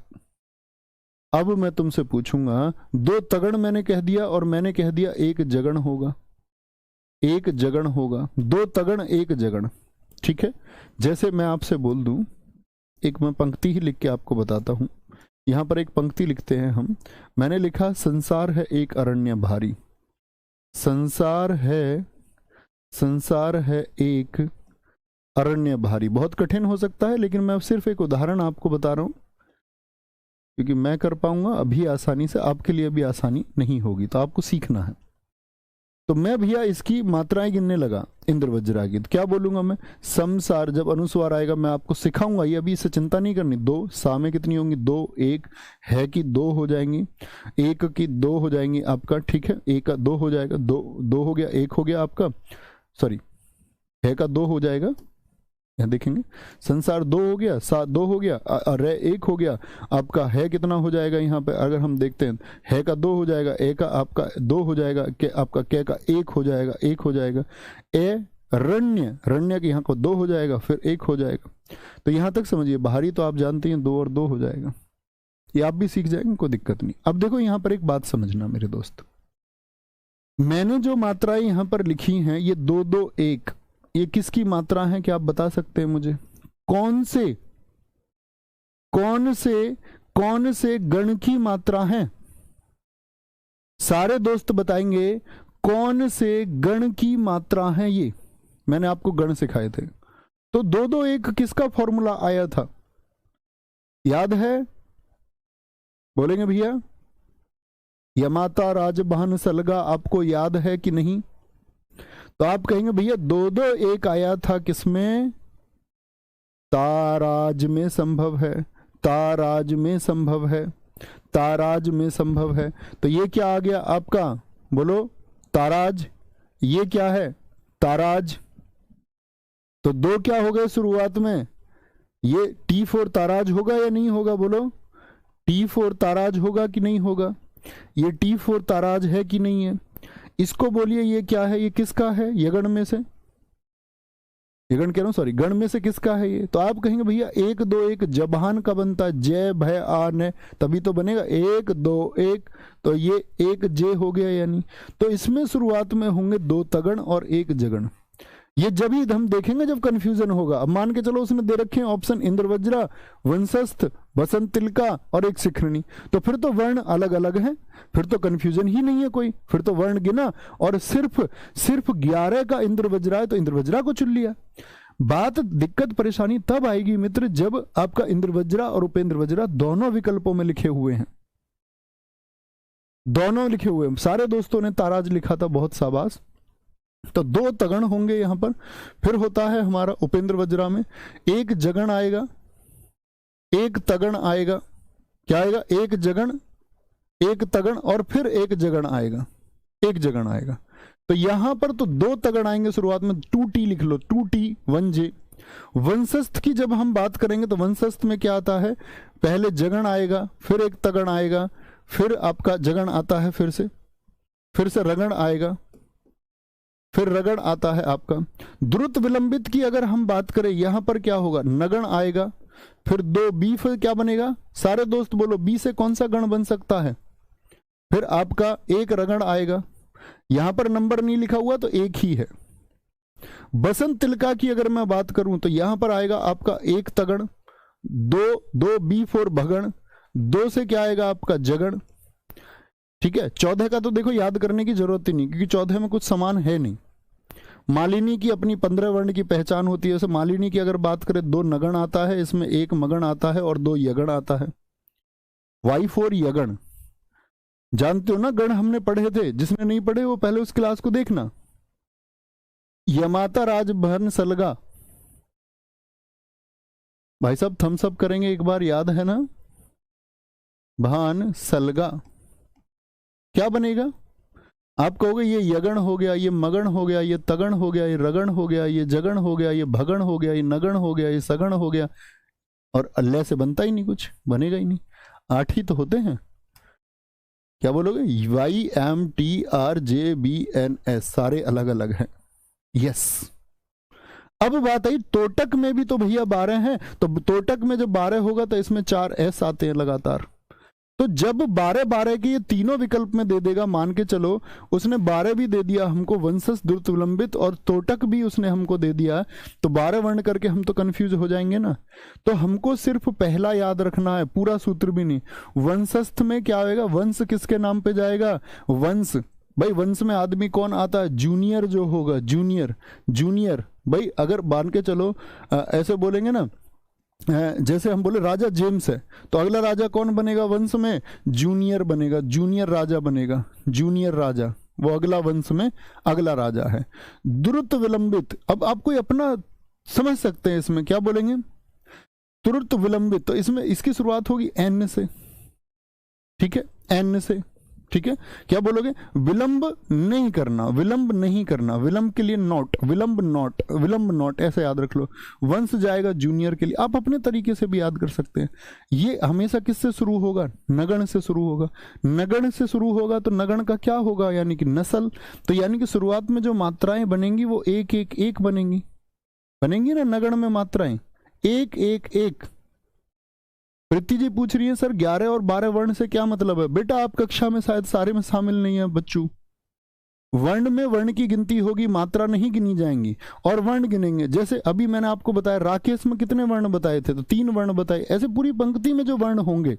अब मैं तुमसे पूछूंगा, 2 तगण मैंने कह दिया और मैंने कह दिया 1 जगण होगा, 1 जगण होगा, 2 तगण 1 जगण, ठीक है। जैसे मैं आपसे बोल दूं, एक मैं पंक्ति ही लिख के आपको बताता हूं। यहां पर एक पंक्ति लिखते हैं हम। मैंने लिखा, संसार है एक अरण्य भारी। संसार है एक अरण्य भारी। बहुत कठिन हो सकता है, लेकिन मैं सिर्फ एक उदाहरण आपको बता रहा हूं, क्योंकि मैं कर पाऊंगा अभी आसानी से, आपके लिए भी आसानी नहीं होगी, तो आपको सीखना है। तो मैं भैया इसकी मात्राएं गिनने लगा इंद्र वज्रा की। तो क्या बोलूंगा मैं, समसार, जब अनुस्वार आएगा मैं आपको सिखाऊंगा, ये अभी इससे चिंता नहीं करनी। 2 सा में कितनी होंगी, 2, 1 है की 2 हो जाएंगी, 1 की 2 हो जाएंगी आपका, ठीक है। 1 का 2 हो जाएगा, 2 हो गया, 1 हो गया आपका, सॉरी है का 2 हो जाएगा, यहाँ देखेंगे, संसार 2 हो गया, सा 2 हो गया, रे 1 हो गया आपका, है कितना हो जाएगा यहाँ पे अगर हम देखते हैं, है का 2 हो जाएगा, ए का आपका 2 हो जाएगा, के आपका के का 1 हो जाएगा, 1 हो जाएगा, ए रण्य के यहाँ को 2 हो जाएगा, फिर 1 हो जाएगा। तो यहाँ तक समझिए, बाहरी तो आप जानते हैं 2 और 2 हो जाएगा, ये आप भी सीख जाएंगे, कोई दिक्कत नहीं। अब देखो यहाँ पर एक बात समझना मेरे दोस्त, मैंने जो मात्राएं यहाँ पर लिखी हैं, ये 2, 2, 1, ये किसकी मात्रा है, क्या आप बता सकते हैं मुझे? कौन से गण की मात्रा है? सारे दोस्त बताएंगे कौन से गण की मात्रा है ये। मैंने आपको गण सिखाए थे। तो 2, 2, 1 किसका फॉर्मूला आया था, याद है? बोलेंगे भैया, यमाता राजबहन सलगा, आपको याद है कि नहीं? तो आप कहेंगे भैया 2, 2, 1 आया था किसमें, ताराज में संभव है, ताराज में संभव है, ताराज में संभव है। तो ये क्या आ गया आपका, बोलो, ताराज। ये क्या है, ताराज। तो 2 क्या हो गए शुरुआत में, ये T4 ताराज होगा या नहीं होगा, बोलो, T4 ताराज होगा कि नहीं होगा? ये T4 ताराज है कि नहीं है? इसको बोलिए ये क्या है, ये किसका है, ये गण में से, ये गण कह रहा हूं, सॉरी, गण में से किसका है ये? तो आप कहेंगे भैया 1, 2, 1 जबान का बनता है, जय भय आ ने, तभी तो बनेगा 1, 2, 1, तो ये 1 जे हो गया यानी। तो इसमें शुरुआत में होंगे 2 तगण और 1 जगण। ये जब ही हम देखेंगे जब कंफ्यूजन होगा। अब मान के चलो उसने दे रखे हैं ऑप्शन इंद्र वज्रा, वंशस्थ, बसंत तिलका और 1 शिखरणी, तो फिर तो वर्ण अलग अलग हैं, फिर तो कंफ्यूजन ही नहीं है कोई, फिर तो वर्ण गिना और सिर्फ 11 का इंद्र वज्रा है तो इंद्र वज्रा को चुन लिया। बात, दिक्कत परेशानी तब आएगी मित्र जब आपका इंद्र वज्रा और उपेंद्र वज्रा दोनों विकल्पों में लिखे हुए हैं, दोनों लिखे हुए हैं। सारे दोस्तों ने ताराज लिखा था, बहुत शाबाश। तो 2 तगण होंगे यहां पर। फिर होता है हमारा उपेंद्र वज्रा में 1 जगण आएगा, 1 तगण आएगा, क्या आएगा, 1 जगण, 1 तगण और फिर 1 जगण आएगा, 1 जगण आएगा। तो यहां पर तो 2 तगण आएंगे शुरुआत में, 2T लिख लो, 2T 1J। वंशस्थ की जब हम बात करेंगे तो वंशस्थ में क्या आता है, पहले जगण आएगा, फिर 1 तगण आएगा, फिर आपका जगण आता है, फिर से रगण आएगा, फिर रगड़ आता है आपका। द्रुत विलंबित की अगर हम बात करें, यहां पर क्या होगा, नगण आएगा, फिर 2 बी, फिर क्या बनेगा, सारे दोस्त बोलो बी से कौन सा गण बन सकता है, फिर आपका 1 रगण आएगा। यहां पर नंबर नहीं लिखा हुआ तो 1 ही है। बसंत तिलका की अगर मैं बात करूं तो यहां पर आएगा आपका 1 तगण, 2 B4 भगण, 2 से क्या आएगा आपका जगण, ठीक है। 14 का तो देखो याद करने की जरूरत ही नहीं, क्योंकि 14 में कुछ समान है नहीं। मालिनी की अपनी 15 वर्ण की पहचान होती है। जैसे मालिनी की अगर बात करें, 2 नगण आता है, इसमें 1 मगण आता है और 2 यगण आता है। Y4 यगण, जानते हो ना, गण हमने पढ़े थे, जिसने नहीं पढ़े वो पहले उस क्लास को देखना। यमाता राजभवन सलगा, भाई साहब थम्स अप करेंगे एक बार, याद है ना, भान सलगा क्या बनेगा, आप कहोगे ये यगण हो गया, ये मगण हो गया, ये तगण हो गया, ये रगण हो गया, ये जगण हो गया, ये भगण हो गया, ये नगण हो गया, ये सगण हो गया, और अल्लाह से बनता ही नहीं, कुछ बनेगा ही नहीं। 8 ही तो होते हैं। क्या बोलोगे? YMTRJBNS सारे अलग अलग हैं। यस। अब बात आई तोटक में भी तो भैया 12 हैं, तो तोटक में जब 12 होगा तो इसमें 4 S आते हैं लगातार। तो जब 12 के ये तीनों विकल्प में दे देगा, मान के चलो उसने 12 भी दे दिया हमको, वंशज द्रुत विलंबित, और तोटक भी उसने हमको दे दिया, तो 12 वर्ण करके हम तो कंफ्यूज हो जाएंगे ना। तो हमको सिर्फ पहला याद रखना है, पूरा सूत्र भी नहीं। वंशस्थ में क्या होगा? वंश किसके नाम पे जाएगा? वंश। भाई वंश में आदमी कौन आता है? जूनियर जो होगा, जूनियर। जूनियर भाई अगर मान के चलो ऐसे बोलेंगे ना, जैसे हम बोले राजा जेम्स है, तो अगला राजा कौन बनेगा वंश में? जूनियर बनेगा, जूनियर राजा बनेगा, जूनियर राजा, वो अगला वंश में अगला राजा है। द्रुत विलंबित, अब आप कोई अपना समझ सकते हैं इसमें क्या बोलेंगे? द्रुत विलंबित, तो इसमें इसकी शुरुआत होगी एन से, ठीक है, एन से, ठीक है। क्या बोलोगे? विलंब नहीं करना, विलंब नहीं करना, विलंब के लिए नॉट, विलंब नॉट, विलंब नॉट, ऐसे याद रख लो। वंश जाएगा जूनियर के लिए, आप अपने तरीके से भी याद कर सकते हैं। ये हमेशा किससे शुरू होगा? नगण से शुरू होगा। नगण से शुरू होगा तो नगण का क्या होगा? यानी कि नस्ल। तो यानी कि शुरुआत में जो मात्राएं बनेंगी वो एक एक एक बनेंगी, बनेंगी ना नगण में मात्राएं, एक एक एक। प्रीति जी पूछ रही है सर 11 और 12 वर्ण से क्या मतलब है? बेटा आप कक्षा में शायद सारे में शामिल नहीं है बच्चों। वर्ण में वर्ण की गिनती होगी, मात्रा नहीं गिनी जाएंगी, और वर्ण गिनेंगे। जैसे अभी मैंने आपको बताया राकेश में कितने वर्ण बताए थे? तो 3 वर्ण बताए। ऐसे पूरी पंक्ति में जो वर्ण होंगे,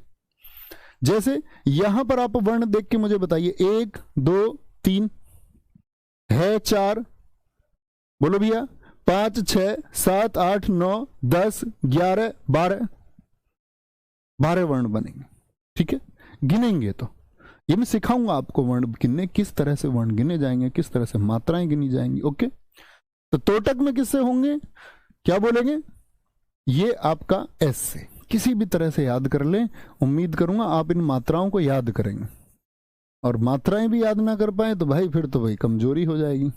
जैसे यहां पर आप वर्ण देख के मुझे बताइए, 1 2 3 है, 4 बोलो भैया, 5 6 7 8 9 10 11 12 वर्ण बनेंगे, ठीक है। गिनेंगे तो ये मैं सिखाऊंगा आपको वर्ण गिनने, किस तरह से वर्ण गिने जाएंगे, किस तरह से मात्राएं गिनी जाएंगी। ओके, तो तोटक में किससे होंगे? क्या बोलेंगे? ये आपका एस से, किसी भी तरह से याद कर लें। उम्मीद करूंगा आप इन मात्राओं को याद करेंगे, और मात्राएं भी याद ना कर पाए तो भाई फिर तो भाई कमजोरी हो जाएगी।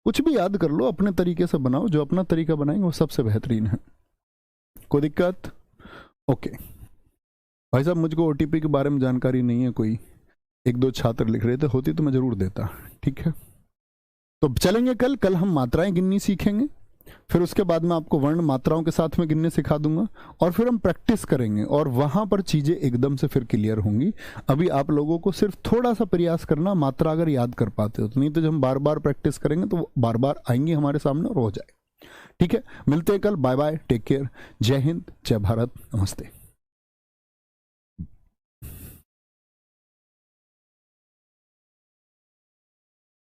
कुछ भी याद कर लो, अपने तरीके से बनाओ, जो अपना तरीका बनाएंगे वो सबसे बेहतरीन है। कोई दिक्कत? ओके भाई साहब, मुझको ओटीपी के बारे में जानकारी नहीं है, कोई 1-2 छात्र लिख रहे थे, होती तो मैं जरूर देता, ठीक है। तो चलेंगे कल हम मात्राएं गिननी सीखेंगे, फिर उसके बाद में आपको वर्ण मात्राओं के साथ में गिनने सिखा दूंगा, और फिर हम प्रैक्टिस करेंगे, और वहां पर चीजें एकदम से फिर क्लियर होंगी। अभी आप लोगों को सिर्फ थोड़ा सा प्रयास करना, मात्रा अगर याद कर पाते हो तो, नहीं तो जब हम बार बार प्रैक्टिस करेंगे तो बार बार आएंगी हमारे सामने और हो जाए, ठीक है। मिलते हैं कल, बाय बाय, टेक केयर, जय हिंद, जय भारत, नमस्ते।